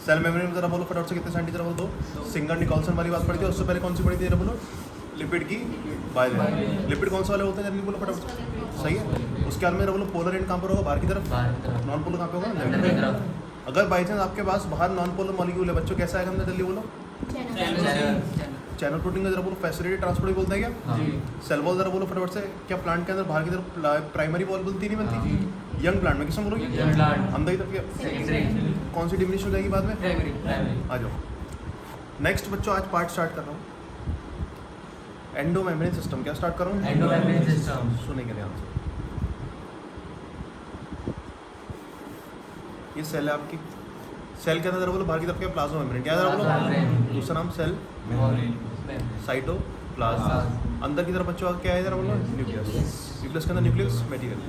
Cell membrane में जरा बोलो फटाफट से कितने सेंटीमीटर बोलो? 2। सिंगर निकोल्सन वाली बात पढ़ी थी, उससे पहले कौन सी पढ़ी थी जरा बोलो? लिपिड की बाइलेयर। लिपिड कौन सा वाले होते हैं जल्दी बोलो फटाफट से? सही है। उसके बाद में जरा बोलो पोलर एंड कहाँ पर होगा? बाहर की तरफ। नॉन पोलर कहाँ पे होगा? अंदर की तरफ। अगर बाई चांस आपके पास बाहर नॉन पोलर मॉलिक्यूल है बच्चों, कैसा आएगा अंदर जल्दी बोलो? चैनल प्रोटीन का जरा बोलो फैसिलिटी ट्रांसपोर्ट बोलते हैं क्या? सेल वॉल जरा बोलो फटाफट से। क्या प्लांट के अंदर बाहर की तरफ प्राइमरी वॉल बनती नहीं बनती? यंग प्लांट में किसमें बोलोगे? अंदर की तरफ। कौन सी डिमिनिश हो जाएगी बाद में? आ जाओ। नेक्स्ट बच्चों आज पार्ट स्टार्ट कर रहा हूँ एंडो मेम्ब्रेन सिस्टम। क्या स्टार्ट करूँ? Endo membrane system. सुनेंगे ध्यान से। ये सेल है आपकी। सेल के अंदर जरा बोलो बाहर की तरफ क्या? Plasma membrane. क्या जरा बोलो? दूसरा नाम सेल साइटोप्लाज्म। अंदर की तरफ बच्चों क्या है जरा बोलो? न्यूक्लियस। न्यूक्लियस के अंदर न्यूक्लियस मटेरियल।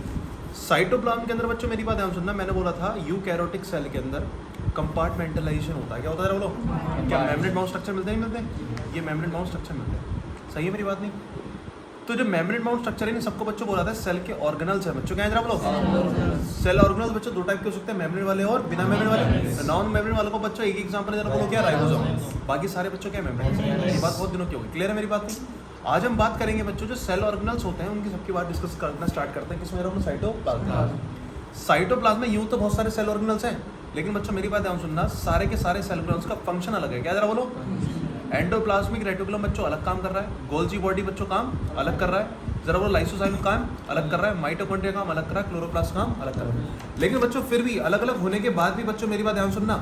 साइटोप्लाज्म के अंदर बच्चों मेरी बात ध्यान सुनना, मैंने बोला था यूकैरियोटिक सेल के अंदर कंपार्टमेंटलाइजेशन होता है। क्या होता है जरा बोलो? क्या मेम्ब्रेन बाउंड स्ट्रक्चर मिलते नहीं मिलते? ये मेम्ब्रेन बाउंड स्ट्रक्चर मिलते हैं। सही है मेरी बात नहीं? तो जो मेम्ब्रेन बाउंड स्ट्रक्चर है सबको बच्चों बोला था सेल के ऑर्गेनल्स है बच्चों। क्या है जरा बोलो? सेल ऑर्गेनल्स बच्चों दो टाइप के हो सकते हैं, मेम्ब्रेन वाले और बिना मेम्ब्रेन वाले। नॉन मेम्ब्रेन वालों को बच्चों एक एग्जांपल जरा बोलो क्या? राइबोसोम। बाकी सारे बच्चों क्या मेम्ब्रेन। ये बात बहुत दिनों की होगी। क्लियर है मेरी बात नहीं? आज हम बात करेंगे बच्चों जो सेल ऑर्गेनल्स होते हैं उनकी सबकी बात डिस्कस करना स्टार्ट करते हैं। किसमें जरा बोलो? साइटोप्लाज्म। साइटोप्लाज्म में यूं तो बहुत सारे सेल ऑर्गेनल्स हैं, लेकिन बच्चों मेरी बात ध्यान सुनना, सारे के सारे सेल ऑर्गेनल्स का फंक्शन अलग है। क्या जरा बोलो? एंडोप्लाज्मिक रेटिकुलम बच्चों अलग काम कर रहा है, गोल्जी बॉडी बच्चों काम अलग कर रहा है, जरा वो लाइसोसोम काम अलग कर रहा है, माइटोकॉन्ड्रिया काम अलग कर रहा है, क्लोरोप्लास्ट काम अलग कर रहा है। लेकिन बच्चों फिर भी अलग अलग होने के बाद भी बच्चों मेरी बात ध्यान सुनना,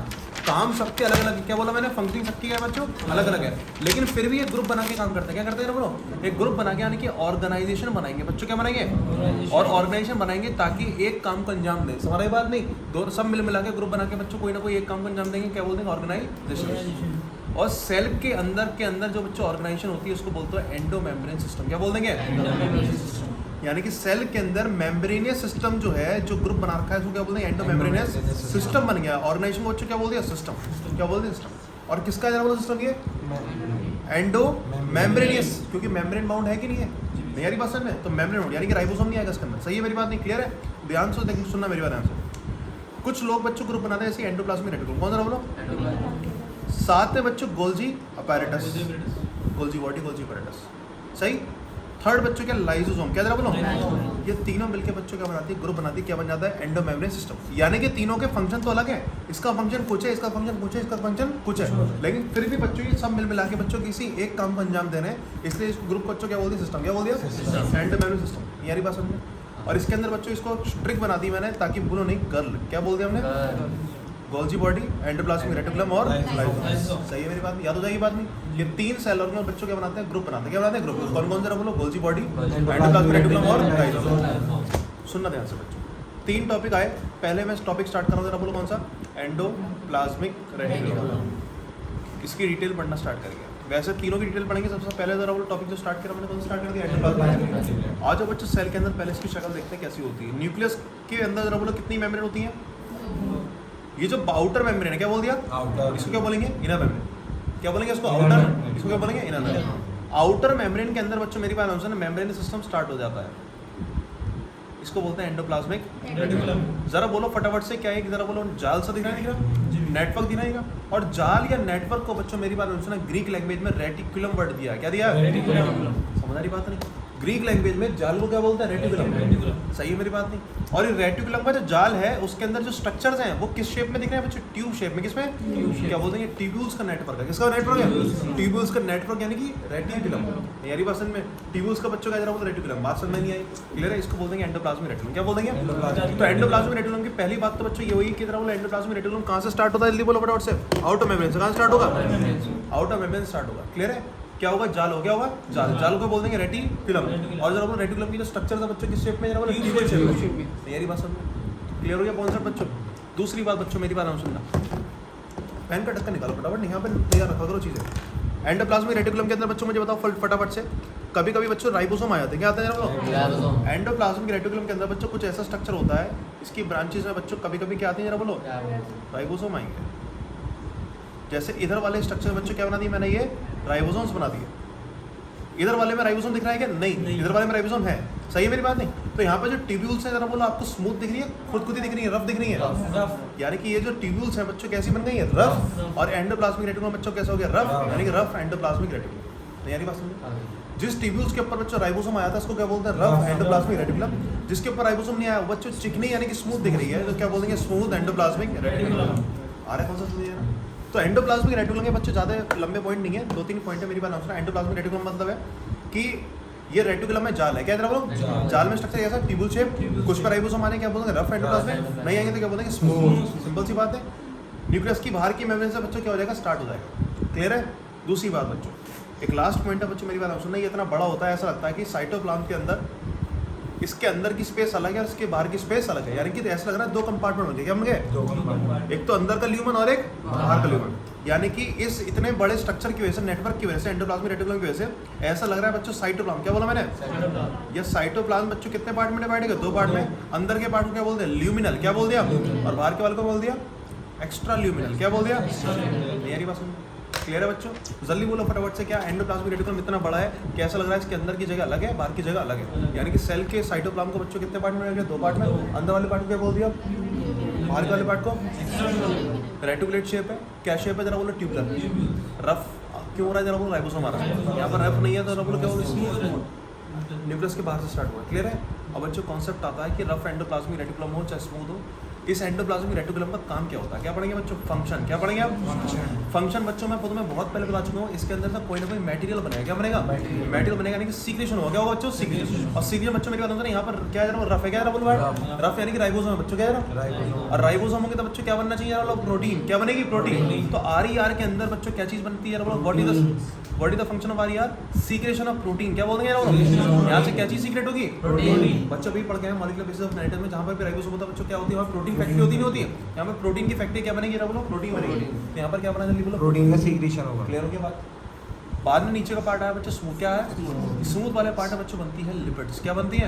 काम सबके अलग अलग। क्या बोला मैंने? फंक्शनिंग सबकी क्या है बच्चों? अलग अलग है, लेकिन फिर भी एक ग्रुप बना के काम करते हैं। क्या करते हैं बोलो? एक ग्रुप बना के, यानी कि ऑर्गेनाइजेशन बनाएंगे बच्चों। क्या बनाएंगे? और ऑर्गेनाइजेशन बनाएंगे ताकि एक काम को अंजाम दे। हमारी बात नहीं, दो सब मिल मिला के ग्रुप बना के बच्चों कोई ना कोई एक काम को अंजाम देंगे। क्या बोलते हैं? ऑर्गेनाइजेशन। और सेल के अंदर जो बच्चों ऑर्गेनाइजेशन होती है उसको बोलते हैं एंडो मेम्ब्रेन सिस्टम। क्या बोल देंगे? यानी कि सेल के अंदर मेम्ब्रेनियस सिस्टम जो है, जो ग्रुप बना रखा है उसको क्या बोलते हैं? एंडो मेम्ब्रेनियस सिस्टम बन गया। ऑर्गेनाइजेशन बच्चों क्या बोल दिया? सिस्टम। क्या बोलते हैं? सिस्टम। और किसका जरा बोलो सिस्टम? ये एंडो मेम्ब्रेनियस, क्योंकि मेम्ब्रेन बाउंड है कि नहीं है? मेरी बात समझ में? तो मेम्ब्रेन बाउंड यानी कि राइबोसोम नहीं आएगा इसके अंदर। सही है मेरी बात नहीं? क्लियर है? ध्यान से देखिए, सुनना मेरी बात ध्यान से। कुछ लोग बच्चों ग्रुप बनाते हैं जैसे एंडोप्लाज्मिक रेटिकुलम। कौन जरा बोलो? साथ में बच्चों Golgi apparatus, Golgi body, Golgi apparatus. सही। थर्ड बच्चों क्या? लाइसोसोम। क्या जरा बोलो? ये तीनों मिलके बच्चों क्या बनाती है? ग्रुप बनाती है। क्या बन जाता है? Endo membrane system. यानी कि तीनों के फंक्शन तो अलग है, इसका फंक्शन कुछ है, इसका फंक्शन कुछ है, इसका फंक्शन कुछ है, लेकिन फिर भी बच्चों ये सब मिल मिला के बच्चों किसी एक काम को अंजाम देने हैं, इसलिए इस ग्रुप को बच्चों क्या बोल दिया? सिस्टम। क्या बोल दिया? Endo membrane system. यारी बात समझे? और इसके अंदर बच्चों इसको ट्रिक बना दी मैंने ताकि भूलो नहीं। गर्ल। क्या बोल दिया हमने? गोल्जी बॉडी, एंडोप्लाज्मिक रेटिकुलम और लाइसोसोम। सही है मेरी बात? याद हो जाएगी बात नहीं? ये तीन सेल ऑर्गेनल बच्चों क्या बनाते हैं? ग्रुप बनाते हैं। क्या बनाते हैं? ग्रुप। कौन कौन जरा बोलो? गोल्जी बॉडी, एंडोप्लाज्मिक रेटिकुलम और लाइसोसोम। सुनना ध्यान से बच्चों, तीन टॉपिक आए। पहले मैं टॉपिक स्टार्ट कर रहा हूँ, जरा बोलो कौन सा? Endoplasmic reticulum. इसकी डिटेल पढ़ना स्टार्ट करेंगे। वैसे तीनों की डिटेल पढ़ेंगे। सबसे पहले जरा बोलो टॉपिक जो स्टार्ट किया मैंने, कौन सा स्टार्ट कर दिया? एंडोप्लाज्मिक। आज बच्चों सेल के अंदर पहले इसकी शक्ल देखते हैं कैसी होती है। न्यूक्लियस के अंदर जरा बोलो कितनी मेम्ब्रेन होती है? ये जो आउटर मेम्ब्रेन है, क्या बोल दिया? आउटर। इसको क्या बोलेंगे? Inner membrane. क्या बोलेंगे इसको? आउटर। इसको क्या बोलेंगे? Inner membrane. आउटर मेम्ब्रेन के अंदर बच्चों मेरी बात है, मेम्ब्रेन सिस्टम स्टार्ट हो जाता है, इसको बोलते हैं एंडोप्लाज्मिक रेटिकुलम। जरा बोलो फटाफट से, क्या है? जरा बोलो जाल सा दिख रहा है, नेटवर्क दिखाएगा। और जाल या नेटवर्क को बच्चों मेरी बात सुना, ग्रीक लैंग्वेज में रेटिकुलम वर्ड दिया। क्या दिया? समझ रही बात नहीं? ग्रीक लैंग्वेज में जाल को क्या बोलते हैं? रेटिकुलम। सही है मेरी बात नहीं? और ये रेटिकुलम का जो जाल है उसके अंदर जो स्ट्रक्चर्स हैं वो किस शेप में दिख रहे हैं बच्चों? ट्यूब शेप में। किसमें? क्या बोलते हैं? ट्यूब्यूल्स का नेटवर्क है। किसका नेटवर्क है? ट्यूब्यूल्स का नेटवर्क, यानी कि रेटिकुलम। यारी बात समझ में? ट्यूब्यूल्स का बच्चों का जरा बोलते रेटिकुलम। बात समझ में नहीं आई? क्लियर है? इसको बोलते हैं एंडोप्लाज्मिक रेटिकुलम। क्या बोलेंगे? तो एंडोप्लाज्मिक रेटिकुलम की पहली बात तो बच्चों ये हुई कि जरा बोलो एंडोप्लाज्मिक रेटिकुलम कहाँ से स्टार्ट होता है? जल्दी बोलो फटाफट से। आउटर मेम्ब्रेन से। कहाँ स्टार्ट होगा? आउटर मेम्ब्रेन स्टार्ट होगा। क्लियर है? क्या होगा? जाल हो गया होगा। जाल, जाल को बोल देंगे रेटिकुलम। और जरा बोलो रेटिकुलम की जो स्ट्रक्चर था बच्चों किस शेप में? जरा बोलो ट्यूब शेप में। मेरी बात समझ? क्लियर हो गया कॉन्सेप्ट बच्चों? दूसरी बात बच्चों मेरी बात हम सुनना, पेन का ढक्कन निकालो फटाफट, यहाँ पे तैयार रखा करो चीज़ें। एंडोप्लाज्मिक रेटिकुलम के अंदर बच्चों मुझे बताओ फटाफट से, कभी कभी बच्चों राइबोसोम आ जाते हैं। क्या आते हैं जरा बोलो? एंडोप्लाज्मिक रेटिकुलम के अंदर बच्चों कुछ ऐसा स्ट्रक्चर होता है, इसकी ब्रांचेस में बच्चों कभी कभी क्या आते हैं जरा बोलो? राइबोसोम आएंगे। जैसे इधर वाले स्ट्रक्चर बच्चों क्या बना दिए मैंने? ये राइबोसोम्स बना दिए। इधर वाले में राइबोसोम दिख रहा है क्या? नहीं। इधर वाले में राइबोसोम है, सही है मेरी बात नहीं? तो यहाँ पे जो ट्यूब्यूल्स है जरा बोलो, आपको स्मूथ दिख रही है, खुद दिख रही है, रफ दिख रही है? यानी कि ये जो ट्यूब्यूल्स है बच्चों कैसी बन गई है? रफ। और एंडोप्लाज्मिक रेटिकुलम बच्चों कैसा हो गया? रफ। यानी कि रफ एंडोप्लाज्मिक रेटिकुलम। यानी बात समझो, जिस ट्यूब्यूल्स के ऊपर बच्चों राइबोसोम आया था उसको क्या बोलते हैं? Rough endoplasmic reticulum. जिसके ऊपर राइबोसोम नहीं आया वो बच्चों चिकनी यानी कि स्मूथ दिख रही है, तो क्या बोलेंगे? Smooth endoplasmic reticulum. आ रहा है कौन सा समझिए ना? तो एंडोप्लाज्मिक रेटिकुलम के बच्चे ज़्यादा लंबे पॉइंट नहीं है, 2-3 पॉइंट है मेरी बात सुना। एंडोप्लाज्मिक रेटिकुलम मतलब है कि ये रेटिकुलम में जाल है, क्या बोलो? जाल में स्ट्रक्चर ऐसा ट्यूबुल शेप, कुछ पर राइबोसोम आने क्या बोलेंगे? रफ एंडोप्लाज्मिक, नहीं आएंगे तो क्या बोलेंगे? स्मूथ। सिंपल सी बात है। न्यूक्लियस की बाहर की मेम्ब्रेन से बच्चों क्या हो जाएगा? स्टार्ट हो जाएगा। क्लियर है? दूसरी बात बच्चों, एक लास्ट पॉइंट है बच्चों मेरी बात सुनना, ये इतना बड़ा होता है ऐसा लगता है कि साइटोप्लाज्म के अंदर इसके अंदर की स्पेस अलग है और इसके बाहर की स्पेस अलग है, यानी कि ऐसा लग रहा है 2 कंपार्टमेंट बन गए। क्या बन गए? 2 कंपार्टमेंट, एक तो अंदर का ल्यूमन और एक बाहर का ल्यूमन। यानी कि इस इतने बड़े स्ट्रक्चर की वजह से, नेटवर्क की वजह से, एंडोप्लाज्मिक रेटिकुलम की वजह से ऐसा लग रहा है बच्चों साइटोप्लाज्म। क्या बोला मैंने? ये साइटोप्लाज्म बच्चों कितने पार्ट में डिवाइड है? 2 पार्ट में। अंदर के पार्ट को क्या बोलते हैं? ल्यूमिनल। क्या बोल दिया? और बाहर के वाले को बोल दिया एक्स्ट्रा ल्यूमिनल। क्या बोल दिया? यानी बात सुनो, क्लियर है बच्चों? जल्दी बोलो फटाफट से, क्या एंडोप्लाज्मिक रेटिकुलम इतना बड़ा है, कैसा लग रहा है? इसके अंदर की जगह अलग है, बाहर की जगह अलग है। यानी कि सेल के साइटोप्लाज्म को बच्चों कितने पार्ट में रख दिया? 2 पार्ट में। अंदर वाले पार्ट को क्या बोल दिया? बाहर वाले पार्ट को रेटिकुलेट शेप है। क्या शेप है? जरा बोलो ट्यूबुलर। रफ क्यों हो रहा है? जरा बोलो राइबोसोम आ रहा है, यहाँ पर रफ नहीं है तो जरा बोलो क्या बोलो? स्मूथ। न्यूक्लियस के बाहर से स्टार्ट हुआ। क्लियर है? अब बच्चों कॉन्सेप्ट आता है कि रफ एंडोप्लाज्मिक रेटिकुलम हो चाहे स्मूथ हो, इस एंडोप्लाज्मिक रेटिकुलम का काम क्या होता है? क्या पढ़ेंगे बच्चों? फंक्शन। क्या पढ़ेंगे आप? फंक्शन बच्चों मैं तुम्हें बहुत पहले बता चुका हूँ। इसके अंदर से कोई ना कोई मटेरियल बनेगा। क्या बनेगा? मटेरियल बनेगा, यानी कि सीक्रेशन होगा। क्या होगा बच्चों? सीक्रेशन। और सीक्रेशन बच्चों मेरी बात होता है यहाँ पर क्या है? रफ है। क्या बोलो? रफ यानी कि राइबोसोम है बच्चों। क्या है? और राइबोसोम होंगे तो बच्चों क्या बनना चाहिए? प्रोटीन। क्या बनेगी? प्रोटीन। तो RER के अंदर बच्चों क्या चीज बनती है? What is the function of RER? Secretion of protein. क्या बोलेंगे यहाँ से? क्या चीज सीक्रेट होगी? प्रोटीन। बच्चों भी पढ़ के मॉलिक्यूलर बेसिस ऑफ एनाटॉमी में जहाँ पर राइबोसोम होता है बच्चों क्या होती है? प्रोटीन फैक्ट्री होती नहीं होती है? यहाँ पे प्रोटीन की फैक्ट्री क्या बनेगी? बोलो प्रोटीन बनेगी। तो यहाँ पर क्या बना? जल्दी बोलो। प्रोटीन का सीक्रेशन होगा। क्लियर हो गया बात? बाद में नीचे का पार्ट आया बच्चों स्मूथ। क्या है? स्मूथ वाले पार्ट है बच्चों बनती है लिपिड्स। क्या बनती है?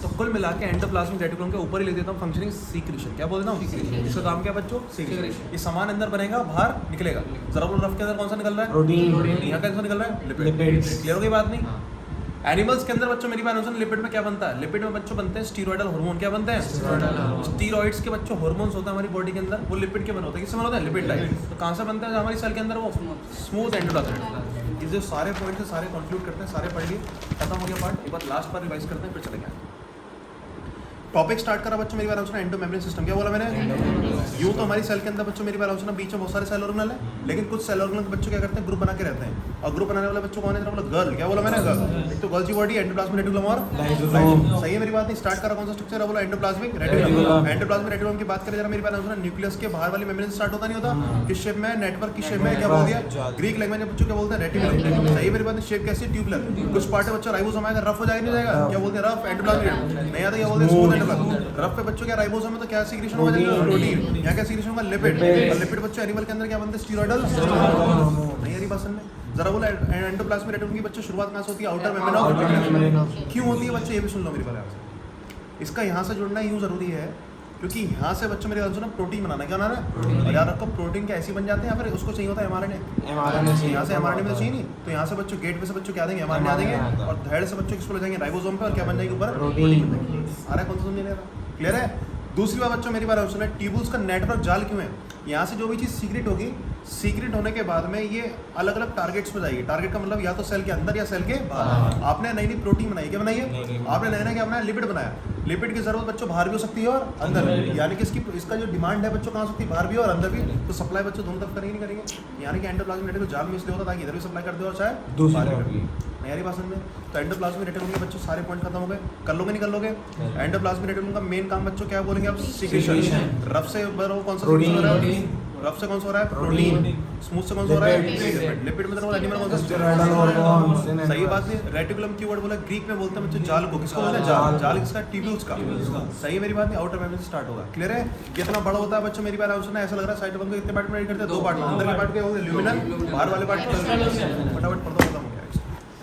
तो कुल मिला के एंडोप्लाज्मिक रेटिकुलम के ऊपर ही लिख देता हूँ फंक्शनिंग सीक्रेशन। क्या बोल देता हूँ? इसका काम क्या बच्चों? सीक्रेशन। ये सामान अंदर बनेगा, बाहर निकलेगा। जरा बोलो रफ के अंदर कौन सा निकल रहा है? प्रोटीन। यहाँ का निकल रहा है? लिपिड्स। क्लियर हो गई बात? नहीं। एनिमल्स के अंदर बच्चों मेरी बात सुन, लिपिड में क्या बनता है? लिपिड में बच्चों बनते हैं स्टीरॉयडल हार्मोन। क्या बनते हैं? स्टीरॉइड्स के बच्चों हार्मोन्स होता है हमारी बॉडी के अंदर, वो लिपिड के बने होते हैं। किससे बने होते हैं? Lipid type. तो कहाँ से बनते हैं हमारी सेल के अंदर? वो स्मूथ एंडोप्लाज्मिक। ये जो सारे पॉइंट है सारे कंक्लूड करते हैं, सारे पढ़ लिए, खत्म हो गया पार्ट। एक बार लास्ट बार रिवाइज करते हैं, फिर चले गए। टॉपिक स्टार्ट करा बच्चों मेरी बात सुना, एंडो मेम्ब्रेन सिस्टम। क्या बोला मैंने? यूं तो हमारी सेल के अंदर बच्चों मेरी बात सुना बीच में बहुत सारे सेल ऑर्गेनल है, लेकिन कुछ सेल ऑर्गेनल के बच्चों क्या करते हैं? ग्रुप बना के रहते हैं। और ग्रुप बनाने वाले बच्चों कौन है? बोला गर्ल। क्या बोला मैंने? गर्ल। एक तो गर्ल की बॉडी, एंडोप्लाज्मिक रेटिकुलम और लाइसोसोम। सही है मेरी बात नहीं? स्टार्ट करा कौन सा स्ट्रक्चर है? बोला एंडोप्लाज्मिक रेटिकुलम। एंडोप्लाज्मिक रेटिकुलम की बात करें जरा मेरी बात सुना, न्यूक्लियस के बाहर वाली मेम्ब्रेन से स्टार्ट होता नहीं होता? किस शेप में? नेटवर्क की शेप में। क्या बोल दिया? ग्रीक लैंग्वेज में बच्चों क्या बोलते हैं? रेटिकुलम। सही है मेरी बात? शेप कैसी? ट्यूबुलर। कुछ पार्ट है बच्चों राइबोसोम आएगा, रफ हो जाएगा नहीं जाएगा? क्या बोलते हैं? Rough endoplasmic. नहीं आता? क्या बोलते हैं? Smooth endoplasmic. रफ पे बच्चों क्या राइबोसोम में तो क्या सीक्रेशन होगा? प्रोटीन। यहाँ क्या सीक्रेशन होगा? लिपिड। और लिपिड बच्चों एनिमल के अंदर क्या बनते हैं? स्टीरॉयडल नहीं आ रही बात में? जरा बोला एंडोप्लाज्मिक रेटिकुलम की बच्चों शुरुआत कहाँ से होती है? Outer membrane of. क्यों होती है बच्चों? ये भी सुन लो मेरी बात। इसका यहाँ से जुड़ना यूँ जरूरी है क्योंकि यहाँ से बच्चों मेरे ख्याल से प्रोटीन बनाना। क्या बनाना है? और याद रखो प्रोटीन क्या ऐसी बन जाते हैं या फिर उसको चाहिए होता है mRNA। यहाँ से mRNA में तो चाहिए नहीं, तो यहाँ से बच्चों गेट पे से बच्चों क्या देंगे? mRNA आ देंगे और धैर्य से बच्चों किस पर जाएंगे? राइबोसोम पे। और क्या बन जाएगी ऊपर? प्रोटीन बन जाएगी। आ रहा है? कौन सा समझ नहीं रहा? क्लियर है? दूसरी बात बच्चों मेरी बात सुना, ट्यूबुल्स का नेटवर्क जाल क्यों है? यहाँ से जो भी चीज़ सीक्रेट होगी, सीक्रेट होने के बाद में ये अलग अलग टारगेट्स पे जाएगी। टारगेट का मतलब या तो सेल के अंदर या सेल के बाहर। आपने नई नई प्रोटीन बनाई। क्या बनाई है? आपने नया नया क्या बनाया? लिपिड बनाया। लिपिड की जरूरत बच्चों बाहर भी हो सकती है और अंदर भी, यानी कि इसका जो डिमांड है बच्चों कहाँ सकती है? बाहर भी और अंदर भी। तो सप्लाई बच्चों दोनों तरफ करेंगे नहीं करेंगे? यानी कि एंडोप्लाज्मिक रेटिकुलम जाल में इसलिए होता ताकि इधर भी सप्लाई कर दे और चाहे दूसरी नई भाषण में। तो एंडोप्लाज्मिक रेटिकुलम के बच्चों सारे पॉइंट खत्म हो गए। कर लोगे नहीं कर लोगे? एंडोप्लाज्मिक रेटिकुलम का मेन काम बच्चों क्या बोलेंगे आप? सीक्रेशन। रफ से कौन सा हो रहा है? रफ से कौन सा हो रहा है? प्रोटीन। स्मूथ से कौन सा हो रहा है? लिपिड में तो एनिमल कौन सा? सही बात है। रेटिकुलम की वर्ड बोला ग्रीक में बोलते हैं बच्चों जाल को। किसको बोलते हैं? जाल। जाल किसका? ट्यूब्यूल्स का। सही है मेरी बात नहीं? आउटर मेम्ब्रेन से स्टार्ट होगा। क्लियर है? कितना बड़ा होता है बच्चों मेरी बात सुनना, ऐसा लग रहा है साइटोप्लाज्म को कितने पार्ट में करते हैं? 2 पार्ट में। अंदर के पार्ट क्या होते हैं? ल्यूमिनल। बाहर वाले पार्ट फटाफट पढ़ दो, खत्म हो गया।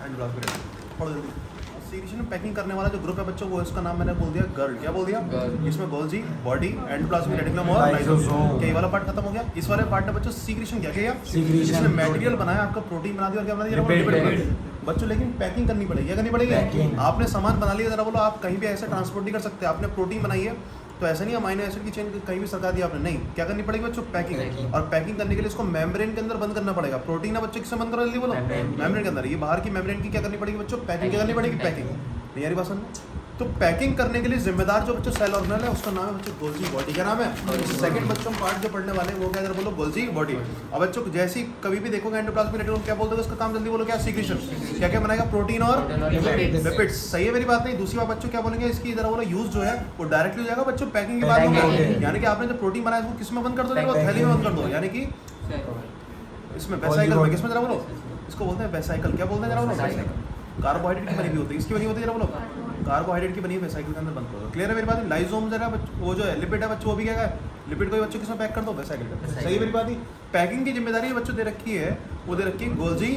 एंडोप्लाज्मिक रेटिकुलम पढ़ जल्दी। सीक्रेशन में पैकिंग करने वाला जो ग्रुप है बच्चों, वो इसका नाम मैंने बोल दिया गर्ल। क्या बोल दिया? इसमें गोल्जी, बॉडी, एंडोप्लाज्मिक रेटिकुलम और लाइसोसोम। क्या ये वाला पार्ट खत्म हो गया? इस वाले पार्ट में बच्चों सीक्रेशन क्या किया? इसने मटेरियल बनाया, आपका प्रोटीन बना दिया और क्या बना दिया? लिपिड। बच्चों लेकिन पैकिंग करनी पड़ेगी, क्या करनी पड़ेगी? आपने सामान बना लिया, जरा बोलो आप कहीं भी ऐसे ट्रांसपोर्ट नहीं कर सकते। आपने प्रोटीन बनाई है तो ऐसा नहीं अमाइनो एसिड की चेन कहीं भी सरका दी आपने, नहीं, क्या करनी पड़ेगी बच्चों? पैकिंग। और पैकिंग करने के लिए इसको मेम्ब्रेन के अंदर बंद करना पड़ेगा। प्रोटीन है बच्चों किससे बंद करो जल्दी बोलो? मेम्ब्रेन के अंदर। ये बाहर की मेम्ब्रेन की क्या करनी पड़ेगी बच्चों? पैकिंग। क्या करनी पड़ेगी? पैकिंग। नहीं यारी बात समझ? तो पैकिंग करने के लिए जिम्मेदार जो बच्चों सेल ऑर्गेनल है उसका नाम है बच्चों गोल्जी बॉडी। क्या नाम है? सेकंड बच्चों पार्ट जो पढ़ने वाले हैं वो क्या बोलो? Golgi body. अब बच्चों जैसे ही कभी भी देखोगे एंडोप्लाज्मिक रेटिकुलम क्या बोलते हैं उसका काम, जल्दी बोलो क्या? सीक्रेशन। क्या क्या बनाएगा? प्रोटीन और लिपिड्स। सही है मेरी बात नहीं? दूसरी बात बच्चों क्या बोलेंगे इसकी, जरा बोलो यूज जो है वो डायरेक्टली हो जाएगा बच्चों पैकिंग के बाद होगा। यानी कि आपने जो प्रोटीन बनाया उसको किस में बंद कर दो? थैली में बंद कर दो, यानी कि इसमें वेसाइकल में। किसमें? जरा बोलो इसको बोलते हैं वेसाइकल। क्या बोलते हैं जरा बोलो? वेसाइकल। कार्बोहाइड्रेट की बनी हुई होती है, इसकी बनी होती है जरा बोलो? कार्बोहाइड्रेट की बनी हुई वेसाइकल के अंदर बंद करो। क्लियर है मेरी बात? लाइजोम जरा वो जो है लिपिड है बच्चों, वो भी क्या है? लिपिड को बच्चों किसमें पैक कर दो? वेसाइकल का। सही है मेरी बात? पैकिंग की जिम्मेदारी बच्चों दे रखी है, वो दे रखी है गोल्जी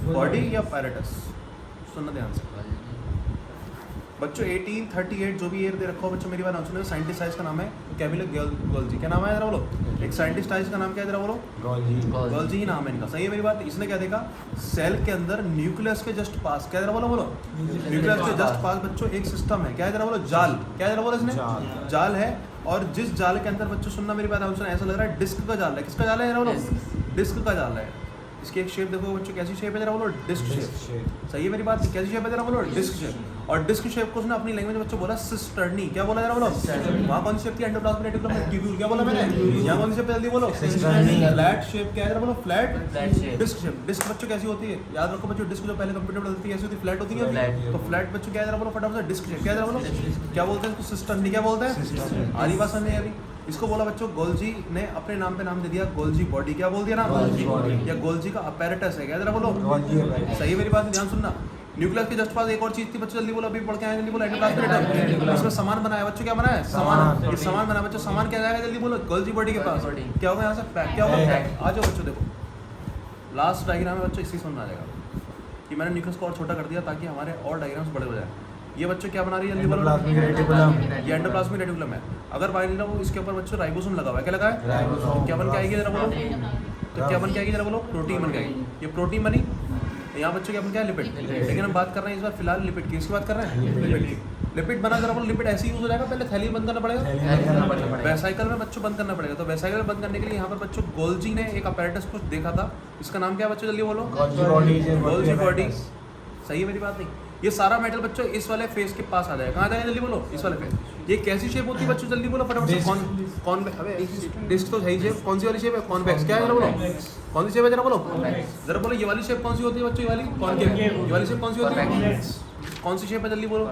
बॉडी या पैरेटस। सुनना ध्यान से बच्चों। 1838 जो भी ईयर दे रखा हो बच्चों मेरी बात नाम सुनो। साइंटिस्ट है इसका नाम है कैमिलो गोल्जी। क्या नाम है जरा बोलो? एक साइंटिस्ट है इसका नाम क्या है जरा बोलो? गोल्जी ही नाम है इनका। सही है मेरी बात? इसने क्या देखा? सेल के अंदर न्यूक्लियस के जस्ट पास, क्या जरा बोलो? न्यूक्लियस के जस्ट पास बच्चों एक सिस्टम है, क्या है जरा बोलो? जाल। क्या जरा बोलो? इसने जाल है, और जिस जाल के अंदर बच्चों सुनना मेरी बात नाम सुनो, ऐसा लग रहा है डिस्क का जाल है। किसका जाल है जरा बोलो? डिस्क का जाल है। इसकी एक शेप देखो बच्चों, कैसी शेप है जरा बोलो? Disc shape. सही है मेरी बात? कैसी शेप है जरा बोलो? Disc shape. और डिस्क शेप को उसने अपनी लैंग्वेज में बच्चों बोला सिस्टर्नी। क्या बोला जरा बोलो? वहाँ कौन सी शेप थी? एंडोप्लाज्मिक रेटिकुलम में ट्यूब्यूल। क्या बोला मैंने? यहाँ कौन सी शेप जल्दी बोलो? Flat shape. क्या है जरा बोलो? Flat disc shape. डिस्क बच्चों कैसी होती है? याद रखो बच्चों, डिस्क जो पहले कंप्यूटर में डलती है कैसी होती है? फ्लैट होती है। तो फ्लैट बच्चों क्या है जरा बोलो? फटाफट से डिस्क शेप। क्या जरा बोलो? क्या बोलते हैं इसको? सिस्टर्नी। क्या बोलते हैं? आरी बात समझ अभी इसको बोला बच्चों गोल्जी ने अपने नाम पे नाम दे दिया गोल्जी बॉडी। क्या बोल दिया नाम? या गोल्जी का अपैरेटस है। क्या जरा बोलो? सही है मेरी बात? ध्यान सुनना। न्यूक्लियस के जस्ट पास एक और चीज थी बच्चों, जल्दी बोलो अभी पढ़ के आए जल्दी बोलो? Endoplasmic reticulum. इसमें सामान बनाया बच्चों। क्या बनाया? सामान। ये सामान बना बच्चों, सामान क्या जाएगा जल्दी बोलो? गोल्जी बॉडी के पास। क्या होगा यहाँ से? पैक। क्या होगा? आ जाओ बच्चों, देखो लास्ट डायग्राम है बच्चों, इसी समझ में आ जाएगा कि मैंने न्यूक्लियस को और छोटा कर दिया ताकि हमारे और डायग्राम्स बड़े हो जाए। ये बच्चों क्या बना रही है जल्दी बोलो? ये एंडोप्लाज्मिक रेटिकुलम है। अगर मान लीजिए वो इसके ऊपर बच्चों राइबोसोम लगा हुआ है। क्या लगा है? तो क्या बन के आएगी जरा बोलो? तो क्या बन के आएगी जरा बोलो? प्रोटीन बन के आएगी। ये प्रोटीन बनी, यहाँ बच्चों क्या बन गया? लिपिड। लेकिन हम बात कर रहे हैं इस बार फिलहाल लिपिड की। इसकी बात कर रहे हैं लिपिड की। लिपिड बना जरा बोलो? लिपिड ऐसे यूज हो जाएगा, पहले थैली बंद करना पड़ेगा, वेसाइकल में बच्चों बंद करना पड़ेगा। तो वेसाइकल में बंद करने के लिए यहाँ पर बच्चों गोल्जी ने एक अपैरेटस कुछ देखा था, इसका नाम क्या है बच्चों जल्दी बोलो? Golgi body. सही है मेरी बात नहीं? ये सारा मेटल बच्चों इस वाले फेस के पास आ जाएगा। कहाँ जाएगा जल्दी बोलो? इस वाले फेस। ये कैसी शेप होती है बच्चों जल्दी बोलो फटाफट से? कौन अबे डिस्क तो सही शेप। कौन सी वाली शेप है? कॉन्वेक्स। क्या है जरा बोलो? कौन सी शेप है जरा बोलो? जरा बोलो ये वाली शेप कौन सी होती है बच्चों? ये वाली कॉनकेव। ये वाली शेप कौन सी होती है? कौन सी शेप है जल्दी बोलो?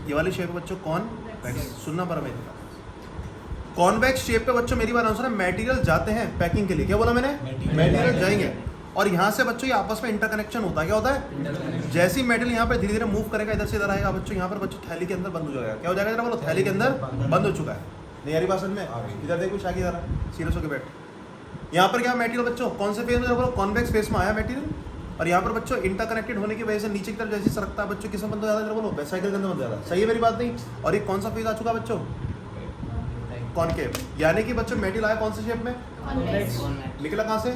ये वाली शेप है बच्चों कॉनवेक्स। सुनना पर मेरी बात, कॉन्वेक्स शेप पे बच्चों मेरी बात आंसर है मटेरियल जाते हैं पैकिंग के लिए। क्या बोला मैंने? मटेरियल जाएंगे और यहाँ से बच्चों ये आपस में इंटरकनेक्शन होता है। क्या होता है? जैसे ही मेटल यहाँ पे धीरे धीरे मूव करेगा इधर से इधर आएगा बच्चों, यहाँ पर बच्चों थैली के अंदर बंद हो जाएगा। क्या हो जाएगा जरा बोलो? थैली के अंदर बंद हो चुका है। नहीं यारी बात समझ में? इधर देखो शाकी जरा सीरियस होकर बैठ। यहाँ पर क्या मटेरियल बच्चों कौन से फेस में जरा बोलो? कॉन्वेक्स फेस में आया मटेरियल, और यहाँ पर बच्चों इंटरकनेक्टेड होने की वजह से नीचे की तरफ जैसे सरकता है बच्चों किसमें बंद हो जाता है जरा बोलो? वेसाइकल के अंदर बंद हो जाता है। सही है मेरी बात नहीं? और ये कौन सा फेज आ चुका बच्चों? कॉनकेव। यानी कि बच्चों मेटल आया कौन से शेप में? निकला कहाँ से?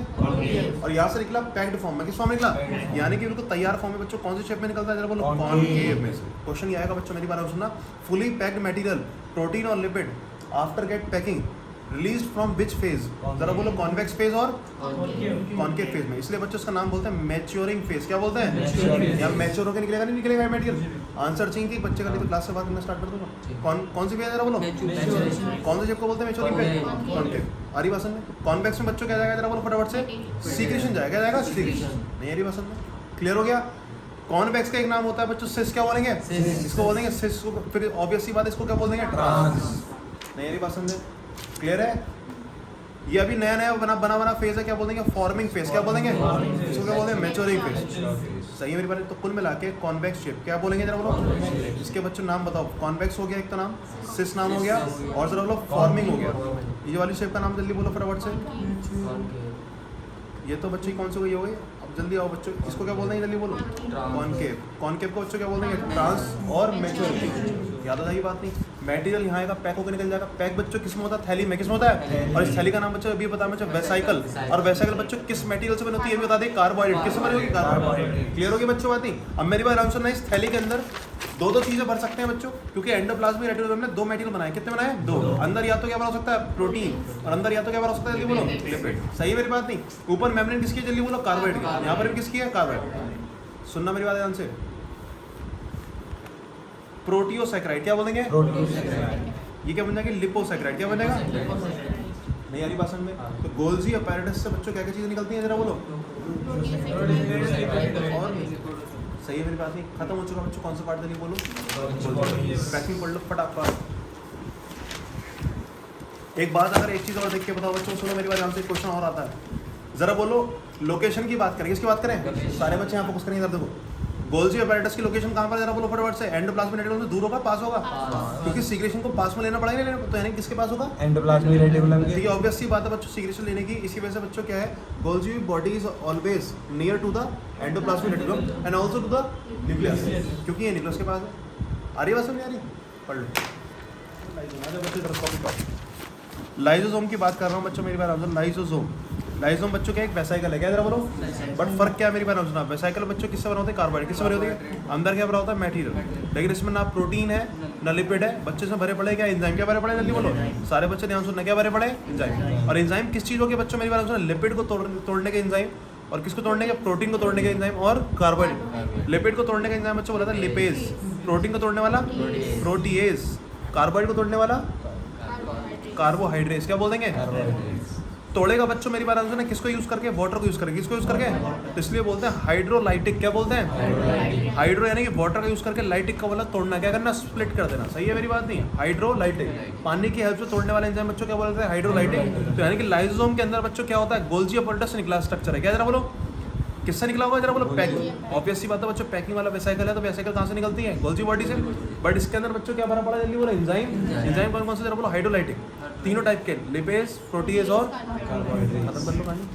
और यहाँ से निकला पैक्ड फॉर्म में। किस फॉर्म में निकला? यानी कि बिल्कुल तैयार फॉर्म में बच्चों कौन से शेप में निकलता है जरा बोलो? कॉनकेव में से। क्वेश्चन ये आएगा बच्चों मेरी बात सुनना, फुली पैक्ड मटेरियल प्रोटीन और lipid after get packing release from which phase जरा बोलो? कॉन्वेक्स फेज और कॉनकेव फेज में। इसलिए बच्चों इसका नाम बोलते हैं मैच्योरिंग फेज। क्या बोलते हैं? या मैच्योर होकर निकलेगा नहीं निकलेगा मटेरियल? आंसर चेंज की बच्चे का, नहीं तो क्लास से बात करना स्टार्ट कर दूंगा। कौन सी फेज जरा बोलो? कौन से शेप को बोलते हैं मैच्योरिंग फेज? कॉनकेव। आरी बासन में कॉन्वेक्स में बच्चों क्या जाएगा जरा बोलो फटाफट से? सीक्रेशन जाएगा। क्या जाएगा? सीक्रेशन। नहीं आरी बासन में? क्लियर हो गया? कॉन्वेक्स का एक नाम होता है बच्चों सिस। क्या बोलेंगे? इसको बोलेंगे सिस को। फिर ऑब्वियस सी बात है इसको क्या बोल देंगे? ट्रांस। नहीं आरी बासन में? क्लियर है? ये अभी नया नया बना फेज है। क्या बोलेंगे? Forming phase. क्या बोलेंगे? इसको क्या बोलते हैं? Maturing phase. सही है मेरी बात? तो कुल मिला के कॉन्वेक्स शेप क्या बोलेंगे जरा बोलो? इसके बच्चों नाम बताओ। कॉन्वेक्स हो गया एक तो नाम, सिस नाम हो गया, और जरा बोलो फॉर्मिंग हो गया। ये वाली शेप का नाम जल्दी बोलो फटाफट से। ये तो बच्चों कौन सी हुई? हो गई। अब जल्दी आओ बच्चों, इसको क्या बोलते हैं जल्दी बोलो? कॉनकेव। कॉनकेव को बच्चों क्या बोलेंगे? ट्रांस और मैच्योरिटी। याद आ जाएगी बात नहीं? मटेरियल यहाँ आएगा, पैक होकर निकल जाएगा। पैक बच्चों किस में होता है? थैली में। किस में होता है? और इस थैली का नाम बच्चों अभी बता बच्चों वेसाइकल। और वेसाइकल बच्चों किस मटेरियल से बनी होती है? ये भी बता दें, कार्बोहाइड्रेट। किससे बनी होगी? कार्बोहाइड्रेट। क्लियर होगी बच्चों बात नहीं? अब मेरी बात आंसर ना, इस थैली के अंदर दो चीजें भर सकते हैं बच्चों, क्योंकि एंडोप्लाज्मिक रेटिकुलम ने 2 मटेरियल बनाए। कितने बनाए? 2। अंदर या तो क्या बना सकता है? प्रोटीन, और अंदर या तो क्या बना सकता है? जल्दी बोलो, लिपिड। सही है मेरी बात नहीं? ऊपर मेम्ब्रेन किसकी है? जल्दी बोलो, कार्बोहाइड्रेट की। यहाँ पर भी किसकी है? कार्बोहाइड्रेट। सुनना मेरी बात ध्यान से, प्रोटियोसैकेराइड क्या बोलेंगे? ये क्या बन जाएगी? लिपोसैकेराइड। क्या बनेगा? नहीं आ रही बात समझ में? तो गोल्जी अपैरेटस से बच्चों क्या क्या चीजें निकलती हैं जरा बोलो? और सही है मेरी बात नहीं? खत्म हो चुका बच्चों, कौन सा पार्ट जल्दी बोलो? पैकिंग पढ़ लो फटाफट। एक बात अगर एक चीज और देख के बताओ बच्चों, सुनो मेरी बात ध्यान से, क्वेश्चन और आता है। जरा बोलो, लोकेशन की बात करें, किसकी बात करें? सारे बच्चे यहाँ फोकस करेंगे। इधर देखो, गोल्जी अपैरेटस की लोकेशन कहाँ पर? जरा बोलो फटाफट से। एंडोप्लाज्मिक रेटिकुलम से दूर होगा, पास होगा? क्योंकि सीक्रेशन को पास में लेना पड़ेगा, तो यानी किसके पास होगा? एंडोप्लाज्मिक रेटिकुलम के। ठीक है, ऑब्वियस सी बात है बच्चों, सीक्रेशन लेने की। इसी वजह से बच्चों क्या है, Golgi body is always near to the endoplasmic reticulum and also to the nucleus, क्योंकि ये न्यूक्लियस के पास है। आ रही बात समझ आ रही? पढ़ लो। लाइसोसोम की बात कर रहा हूँ बच्चों, मेरी बात आंसर। लाइसोसोम, लाइसोसोम बच्चों क्या एक वेसाइकल है, क्या जरा बोलो? बट फर्क क्या है मेरी बात सुना? वेसाइकल बच्चों किससे बना होता है? कार्बोहाइड्रेट। किससे बनी होती है? अंदर क्या भरा होता है? मटेरियल। लेकिन इसमें ना प्रोटीन है ना लिपिड है। बच्चे से भरे पड़े क्या? एंजाइम। क्या भरे पड़े? जल्दी बोलो, सारे बच्चे ध्यान सुनना, क्या भरे पड़े? एंजाइम। और एंजाइम किस चीज़ के बच्चों? मेरी बात सुना, लिपिड को तोड़ने के एंजाइम, और किसको तोड़ने के? प्रोटीन को तोड़ने के एंजाइम, और कार्बोहाइड्रेट। लिपिड को तोड़ने का एंजाइम बच्चों बोला था लिपेज, प्रोटीन को तोड़ने वाला प्रोटीएज, कार्बोहाइड्रेट को तोड़ने वाला कार्बोहाइड्रेट्स। क्या बोल देंगे? तोड़ेगा बच्चों मेरी बात आंसर ना, किसको यूज करके? वाटर को यूज करके। किसको यूज करके? तो इसलिए बोलते हैं हाइड्रोलाइटिक। क्या बोलते हैं? हाइड्रो यानी कि वाटर का यूज करके, लाइटिक का बोला तोड़ना, क्या करना? स्प्लिट कर देना। सही है मेरी बात नहीं? हाइड्रोलाइटिक, पानी की हेल्प से तोड़ने वाले एंजाइम बच्चों क्या बोलते हैं? हाइड्रोलाइटिक। तो यानी कि लाइसोसोम के अंदर बच्चों क्या होता है? गोल्जी अपैरेटस से निकला स्ट्रक्चर है। क्या जरा बोलो? किससे निकला होगा? जरा बोलो, पैकिंग। ऑब्वियस सी बात है बच्चों, पैकिंग वाला वेसाइकल है, तो वेसाइकल कहाँ से निकलती है? गोल्जी बॉडी से। बट इसके अंदर बच्चों क्या भरा पड़ा? जल्दी बोलो, एंजाइम। एंजाइम कौन कौन से? जरा बोलो, हाइड्रोलाइटिक, तीनों टाइप के, लिपेज, प्रोटीएज और कार्बोहाइड्रेट। खत्म कर लो कहानी,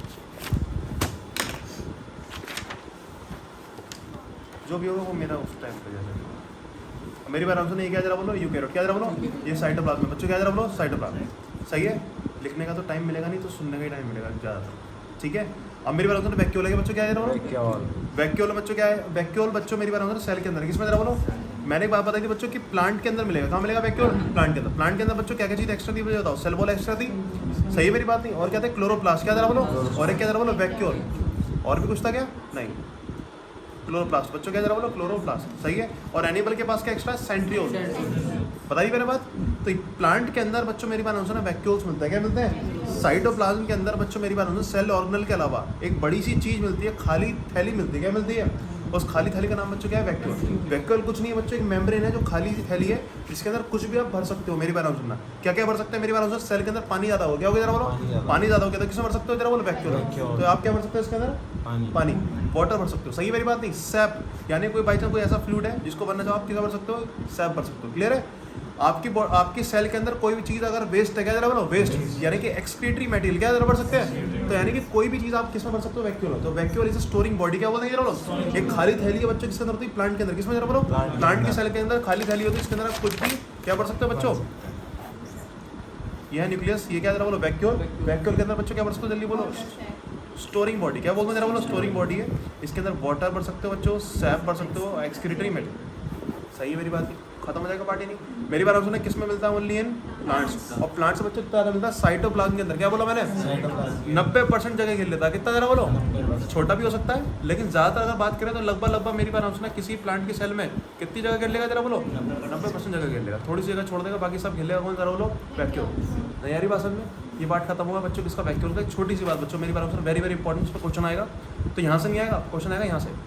जो भी होगा वो मेरा उस टाइम पे जाएगा। मेरी बात आंसर नहीं, क्या जरा बोलो? यूकैरियोट। क्या जरा बोलो? ये साइटोप्लाज्म बच्चों, क्या जरा बोलो? साइटोप्लाज्म। सही है, लिखने का तो टाइम मिलेगा नहीं, तो सुनने का ही टाइम मिलेगा ज़्यादातर। ठीक है, अब मेरी बात आंसर वैक्यूल है बच्चों, क्या है जरा बोलो? वैक्यूल बच्चों क्या है? वैक्यूल बच्चों मेरी बात आंसर सेल के अंदर, किसमें जरा बोलो? मैंने एक बात बताई थी बच्चों कि प्लांट के अंदर मिलेगा। कहाँ मिलेगा वैक्यूल? प्लांट के अंदर। प्लांट के अंदर बच्चों क्या क्या चीज़ एक्स्ट्रा थी मुझे बताओ? सेल वॉल एक्स्ट्रा थी। सही है मेरी बात नहीं? और क्या था? क्लोरोप्लास्ट। क्या जरा बोलो? और एक क्या जरा बोलो? वैक्यूल। और भी कुछ था क्या? नहीं, क्लोरोप्लास्ट बच्चों, क्या जरा बोलो? क्लोरोप्लास्ट। सही है। और एनिमल के पास क्या एक्स्ट्रा? सेंट्रियोल। बताइए मैंने बात। तो प्लांट के अंदर बच्चों मेरी बात आंसर ना वैक्यूल्स मिलता है। क्या मिलते हैं? साइटोप्लाज्म के अंदर बच्चों मेरी बात आंसर सेल ऑर्गेनल के अलावा एक बड़ी सी चीज़ मिलती है, खाली थैली मिलती है। क्या मिलती है? उस खाली थैली का नाम बच्चों क्या है? वैक्यूल। वैक्यूल कुछ नहीं है बच्चों, एक मेम्ब्रेन है जो खाली सी थैली है, जिसके अंदर कुछ भी आप भर सकते हो। मेरी बात सुनना, क्या क्या भर सकते हैं मेरी बात आंसर? सेल के अंदर पानी ज़्यादा हो गया, हो गया जरा बोलो? पानी ज़्यादा हो गया तो किसमें भर सकते हो? जरा बोलो, वैक्यूल। तो आप क्या भर सकते हो इसके अंदर? पानी, वाटर भर सकते हो। सही मेरी बात नहीं? सैप, यानी कोई बाई चांस कोई ऐसा फ्लूइड है जिसको भरना चाहो आप, किसका भर सकते हो? सैप भर सकते हो। क्लियर है? आपकी सेल के अंदर कोई भी चीज़ अगर वेस्ट है, क्या जरा बोलो? वेस्ट, यानी कि एक्सक्रीटरी मटेरियल, क्या जरा भर सकते हैं? तो यानी कि कोई भी चीज़ आप किसमें भर सकते हो? वैक्यूल। तो वैक्यूल इज स्टोरिंग बॉडी। क्या बोलते हैं जरा बोलो? एक खाली थैली है बच्चों, किसके अंदर होती है? प्लांट के अंदर। किसमें जरा बोलो? प्लांट की सेल के अंदर खाली थैली होती है, इसके अंदर आप कुछ भी क्या भर सकते हो बच्चों? यह है न्यूक्लियस। ये क्या जरा बोलो? वैक्यूल। वैक्यूल के अंदर बच्चों क्या भर सकते हो? जल्दी बोलो? Storing body. क्या बोलते हैं जरा बोलो? स्टोरिंग बॉडी है, इसके अंदर वाटर भर सकते हो बच्चों, सैप भर सकते हो, एक्सक्रीटरी मटेरियल। सही है मेरी बात? खत्म हो जाएगा पार्टी नहीं? मेरी बात सुना, किस में मिलता है? Only in plants. और प्लांट्स से बच्चों कितना मिलता है? साइटोप्लाज्म के अंदर। क्या बोला मैंने? 90% जगह घेर लेता है। कितना जरा बोलो? छोटा भी हो सकता है, लेकिन ज़्यादातर अगर बात करें तो लगभग मेरी बात सुना, किसी प्लांट की सेल में कितनी जगह घेर लेगा जरा बोलो? 90% जगह घेर लेगा। थोड़ी सी जगह छोड़ देगा, बाकी सब घेर लेगा। कौन जरा बोलो? वैक्यूल। नहीं यारी बात में ये बात खत्म होगा बच्चों, किसका? वैक्यूल का। छोटी सी बात बच्चों मेरी बात सुना, वेरी वेरी इंपॉर्टेंट, इस पर क्वेश्चन आएगा, तो यहाँ से नहीं आएगा क्वेश्चन, आएगा यहाँ से।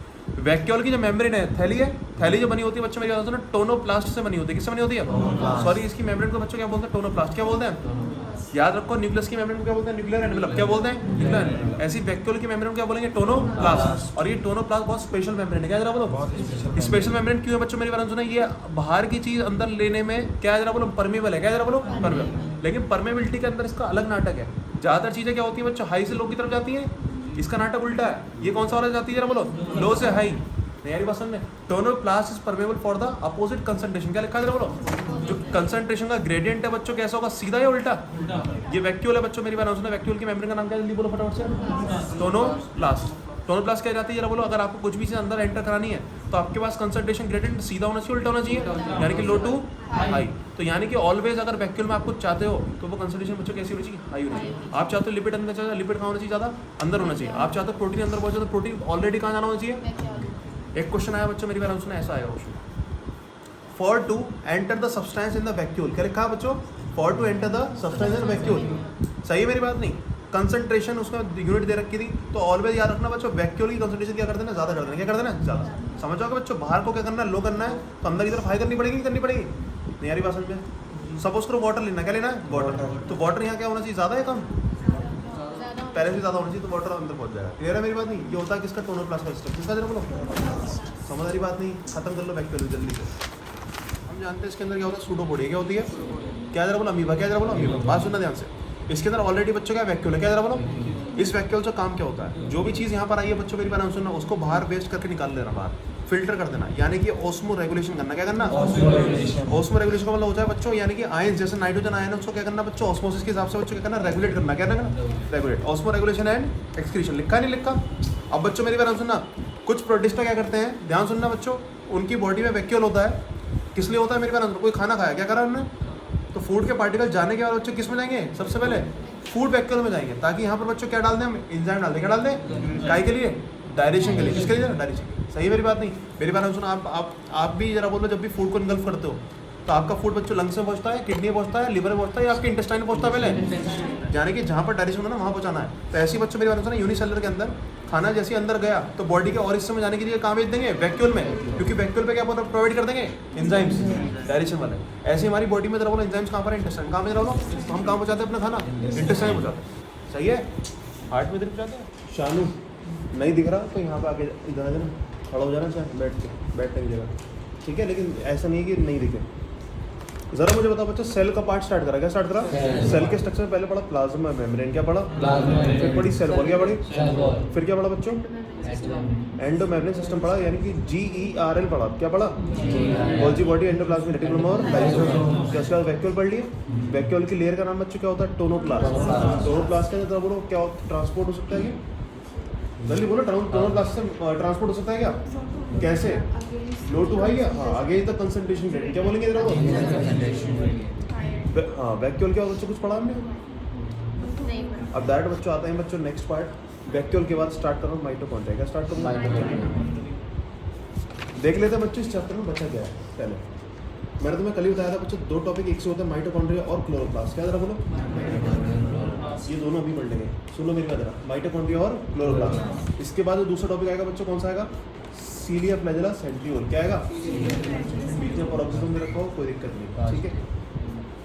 वैक्यूल की जो मेम्ब्रेन है, थैली है, थैली जो बनी होती है बच्चों मेरी बात सुनो, टोनोप्लास्ट से बनी होती है। किससे बनी होती है? सॉरी, इसकी मेम्ब्रेन को बच्चों क्या बोलते हैं? टोनोप्लास्ट। क्या बोलते हैं? याद रखो, न्यूक्लियस की मेम्ब्रेन को क्या बोलते हैं? Nuclear envelope. क्या बोलते हैं? न्यूक्लियर। ऐसी वैक्यूल की मेम्ब्रेन को क्या बोलेंगे? टोनोप्लास्ट। और ये टोनोप्लास्ट बहुत स्पेशल मेम्ब्रेन है। क्या जरा बोलो? स्पेशल मेम्ब्रेन क्यों है बच्चों मेरी बात सुना? ये बाहर की चीज अंदर लेने में क्या जरा बोलो? परमेबल है। क्या जरा बोलो? परमेबल। लेकिन परमेबिलिटी के अंदर इसका अलग नाटक है। ज्यादातर चीजें क्या होती है बच्चों? हाई से लो की तरफ जाती है, इसका नाटक उल्टा है। ये कौन सा वाला जाती है जरा बोलो? लो से हाई। यारी पसंद है। Tonoplast is permeable for the opposite concentration. क्या लिखा है जरा बोलो? जो कंसंट्रेशन का ग्रेडियंट है बच्चों कैसा होगा, सीधा या उल्टा? ये वैक्यूल है बच्चों, मेरी बात सुनो, वैक्यूल की मेम्ब्रेन का नाम क्या है, जल्दी बोलो फटाफट से। टोनोप्लास्ट। टोनोप्लास्ट क्या जाती है जरा बोलो, अगर आपको कुछ भी चीज़ अंदर एंटर करानी है तो आपके पास कंसंट्रेशन ग्रेडियंट सीधा होना चाहिए, उल्टा होना चाहिए, यानी कि लो टू हाई। तो यानी कि ऑलवेज अगर वैक्यूल में आप कुछ चाहते हो तो वो कंसंट्रेशन बच्चों कैसी होनी चाहिए, हाई होनी चाहिए। आप चाहते हो लिपिड अंदर चाहिए, लिपिड कहाँ होना चाहिए, ज़्यादा अंदर होना चाहिए। आप चाहते हो प्रोटीन अंदर पहुंचे तो प्रोटीन ऑलरेडी कहाँ जाना होना चाहिए। एक क्वेश्चन आया बच्चों, मेरी बात सुना, ऐसा आया question, for to enter the substance in the vacuole, क्या लिखा बच्चों, for to enter the substance in vacuole. सही है मेरी बात नहीं? कंसंट्रेशन उसमें यूनिट दे रखी थी, तो ऑलवेज याद रखना बच्चों, वैक्यूल की कंसंट्रेशन क्या करते हैं ना, ज़्यादा कर देना, क्या कर देना, ज़्यादा। समझ जाओगे बच्चों, बाहर को क्या करना है, लो करना है, तो अंदर की तरफ हाई करनी पड़ेगी, करनी पड़ेगी, नहीं यारी बात समझ में। सपोज करो वाटर लेना, क्या लेना है, वाटर, तो वाटर यहाँ क्या होना चाहिए, ज़्यादा है कम, पहले से ज़्यादा होना चाहिए, तो वाटर अंदर पहुँच जाएगा। क्लियर है मेरी बात नहीं? ये होता है किसका, टोनोप्लास्ट का सिस्टम, किसका जरा बोलो, समझ आ रही बात नहीं, खत्म कर लो वैक्यूल जल्दी से। हम जानते हैं इसके अंदर क्या होता है, सूडोपोडिया क्या होती है, क्या जरा बोलो, अमीबा, क्या जरा बोलो, अमीबा। बात सुनना ध्यान से, इसके अंदर ऑलरेडी बच्चों का वैक्यूल है, क्या जरा बोलो। इस वैक्यूल से काम क्या होता है, जो भी चीज़ यहाँ पर आई है बच्चों, मेरी बात सुनना, उसको बाहर वेस्ट करके निकाल देना, बाहर फिल्टर कर देना, यानी कि ऑस्मो रेगुलेशन करना, क्या करना, ऑस्मो रेगुलेशन का मतलब होता है बच्चों, यानी कि आयन जैसे नाइट्रोजन आयन है उसको क्या करना बच्चों, ऑस्मोसिस के हिसाब से बच्चों क्या करना, रेगुलेट करना, क्या करना, regulate. Osmo regulation and excretion, लिखा नहीं लिखा। अब बच्चों मेरी बात सुनना, कुछ प्रोटिस्टा क्या करते हैं, ध्यान सुनना बच्चों, उनकी बॉडी में वैक्यूल होता है, किस लिए होता है मेरी बात, कोई खाना खाया, क्या करा उन्होंने, तो फूड के पार्टिकल जाने के बाद बच्चों किस में जाएंगे, सबसे पहले फूड वैक्यूल में जाएंगे, ताकि यहाँ पर बच्चों क्या डाल दें, हम एंजाइम डाल दें, क्या डाल दें, काय के लिए, डायरेक्शन के लिए, किसके लिए, डायरेक्शन के लिए। सही है मेरी बात नहीं? मेरी बात सुनो, आप भी जरा बोलो, जब भी फूड को इनगल्फ करते हो तो आपका फूड बच्चों लंग्स में पहुंचता है, किडनी में पहुंचता है, लिवर में पहुंचता है, या आपके इंटेस्टाइन में पहुंचता है पहले, यानी कि जहाँ पर डायरेक्शन होना वहाँ पहुँचाना है। तो ऐसी बच्चों मेरी बात सुनो, यूनिसेलुलर के अंदर खाना जैसे अंदर गया तो बॉडी के और हिस्से में जाने के लिए कहाँ भेज देंगे, वैक्यूल में, क्योंकि वैक्यूल पे क्या प्रोवाइड कर देंगे, एंजाइम्स, डायरेक्शन वाले। ऐसे हमारी बॉडी में जरा बोलो, एंजाइम्स कहाँ पर है, इंटेस्टाइन, कहाँ पे जरा बोलो, तो हम कहाँ पहुँचाते हैं अपना खाना, इंटेस्टाइन में पहुँचाते हैं। सही है, हार्ट में दिख जाता है, शानू नहीं दिख रहा तो यहाँ पे आके इधर आ जाना, खड़ा हो जाना, चाहे बैठने की जगह, ठीक है, लेकिन ऐसा नहीं है कि नहीं दिखे। जरा मुझे बताओ बच्चों, सेल का पार्ट स्टार्ट करा, क्या स्टार्ट करा, सेल के स्ट्रक्चर पहले पढ़ा प्लाज्मा मेम्ब्रेन, क्या पढ़ा, फिर पढ़ी सेल वॉल, क्या पढ़ी, फिर क्या पढ़ा बच्चों, एंडो मेम्ब्रेन सिस्टम पढ़ा, यानी कि GERL पढ़ा, क्या पढ़ा, गोल्जी बॉडी, एंडोप्लाज्मिक रेटिकुलम और लाइसोसोम। क्या उसके बाद वैक्यूल पढ़ लिए, वैक्यूल की लेयर का नाम बच्चों क्या होता है, टोनोप्लास्ट। टोनोप्लास्ट का जरा बोलो क्या ट्रांसपोर्ट हो सकता है, जल्दी बोलो, टोनोप्लास्ट से ट्रांसपोर्ट हो सकता है क्या, कैसे, लो टू हाई, हाँ आगे तक कंसंट्रेशन ग्रेडियंट, क्या बोलेंगे इधर, हाँ वैक्यूल क्या बच्चों कुछ पढ़ा हमने नहीं। अब दैट बच्चों आते हैं बच्चों नेक्स्ट पार्ट, वैक्यूल के बाद स्टार्ट करो माइटोकॉन्ड्रिया, क्या स्टार्ट करो, देख लेते हैं बच्चों इस चैप्टर में बचा क्या है। पहले मैंने तुम्हें कल ही बताया था बच्चों, दो टॉपिक एक से होते हैं, माइटोकॉन्ड्रिया और क्लोरोप्लास्ट, क्या जरा बोलो, ये दोनों अभी पढ़ लेंगे, सुनो मेरी बात जरा, माइटोकॉन्ड्रिया और क्लोरोप्लास्ट। इसके बाद जो दूसरा टॉपिक आएगा बच्चों, कौन सा आएगा, सीलिया फ्लैजेला सेंट्रियोल, क्या आएगा, बीच में पॉरोक्सिज्म में रखो, कोई दिक्कत नहीं, ठीक है,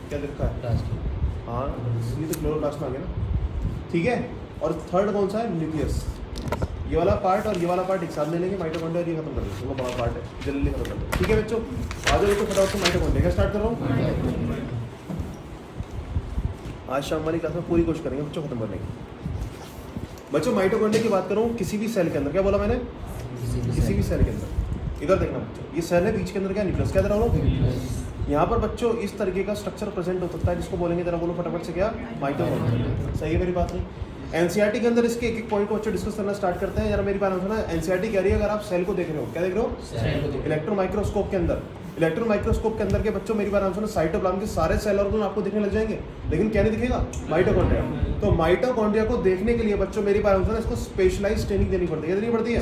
क्या लिखा है, हाँ ये तो क्लोरोप्लास्ट में आ गया ना, ठीक है। और थर्ड कौन सा है, न्यूक्लियस, ये वाला पार्ट और ये वाला पार्ट एक साथ ले लेंगे, माइटोकॉन्ड्रिया ये खत्म कर देंगे, वो बड़ा पार्ट है, जल्दी खत्म कर दो, ठीक है बच्चों। आज बच्चों फटाफट से माइटोकॉन्ड्रिया क्या स्टार्ट कर रहा हूँ, आज शाम वाली क्लास में पूरी कोशिश करेंगे बच्चों खत्म करने की। बच्चों माइटोकॉन्ड्रिया की बात करूँ, किसी भी सेल के अंदर, क्या बोला मैंने, किसी भी सेल के अंदर, इधर देखना बच्चों, ये सेल है, बीच के अंदर क्या न्यूक्लियस, क्या जरा बोलो, यहाँ पर बच्चों इस तरीके का स्ट्रक्चर प्रेजेंट हो सकता है, जिसको बोलेंगे जरा बोलो फटाफट से, क्या, माइटोकॉन्ड्रिया। सही है मेरी बात नहीं? एनसीईआरटी के अंदर इसके एक एक पॉइंट को बच्चों डिस्कस करना स्टार्ट करते हैं। जरा मेरी बात सुना, एनसीईआरटी कह रही है अगर आप सेल को देख रहे हो, क्या देख रहे हो, इलेक्ट्रॉन माइक्रोस्कोप के अंदर, इलेक्ट्रॉन माइक्रोस्कोप के अंदर के बच्चों मेरी बात सुनो, साइटोप्लाज्म के सारे सेल ऑर्गन आपको दिखने लग जाएंगे, लेकिन क्या नहीं दिखेगा, माइटोकॉन्ड्रिया। तो माइटोकॉन्ड्रिया को देखने के लिए बच्चों मेरी बात सुनो, इसको स्पेशलाइज्ड ट्रेनिंग देनी पड़ती है, देनी पड़ती है,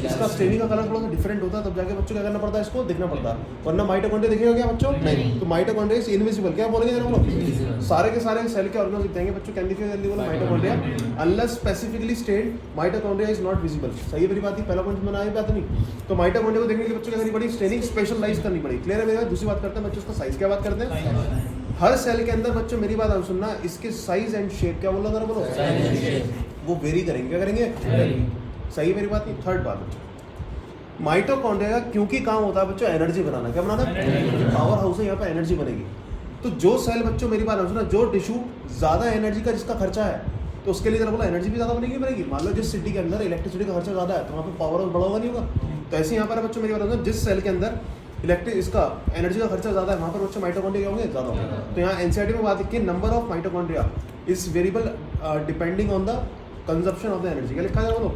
इसका ट्रेनिंग का कलर थोड़ा सा डिफरेंट होता है, तब जाके बच्चों क्या करना पड़ता है, इसको देखना पड़ता है, वरना माइटोकॉन्ड्रिया दिखेगा क्या बच्चों, नहीं। तो माइटोकॉन्ड्रिया इज इनविजिबल, क्या बोलेंगे जरा बोलो, सारे के सारे सेल के ऑर्गन दिख जाएंगे बच्चों, क्या दिखेगा, जल्दी बोलो, mitochondria, unless specifically state mitochondria is not visible. सही है मेरी बात, पहला पॉइंट मैंने आई बात नहीं। तो माइटोकॉन्ड्रिया को देखने के लिए बच्चों क्या करनी पड़ी, ट्रेनिंग स्पेशलाइज करनी पड़ी। क्लियर है मेरी बात? दूसरी बात करते हैं बच्चों, उसका साइज क्या बात करते हैं, हर सेल के अंदर बच्चों मेरी बात सुनना, इसके साइज एंड शेप क्या बोला जरा बोलो, वो वेरी करेंगे, क्या करेंगे, सही मेरी बात नहीं। थर्ड बात बच्चों, माइटोकॉन्ड्रिया का क्योंकि काम होता है बच्चों एनर्जी बनाना, क्या बनाना, पावर हाउस है, यहाँ पे एनर्जी बनेगी। तो जो सेल बच्चों मेरी बात सुना, जो टिश्यू ज्यादा एनर्जी का जिसका खर्चा है, तो उसके लिए जरा बोला एनर्जी भी ज्यादा बनेगी। मान लो जिस सिटी के अंदर इलेक्ट्रिसिटी का खर्चा ज्यादा है, तो वहाँ पे पावर हाउस बड़ा होगा नहीं होगा। तो ऐसे यहाँ पर बच्चों मेरी बात, जिस सेल के अंदर इलेक्ट्रिक इसका एनर्जी का खर्चा ज़्यादा है, वहाँ पर बच्चे माइटोकॉन्ड्रिया क्या होंगे, ज़्यादा होंगे। तो यहाँ एनसीईआरटी में बात है कि number of mitochondria is variable depending on the consumption of the energy. क्या लिखा है बोलो,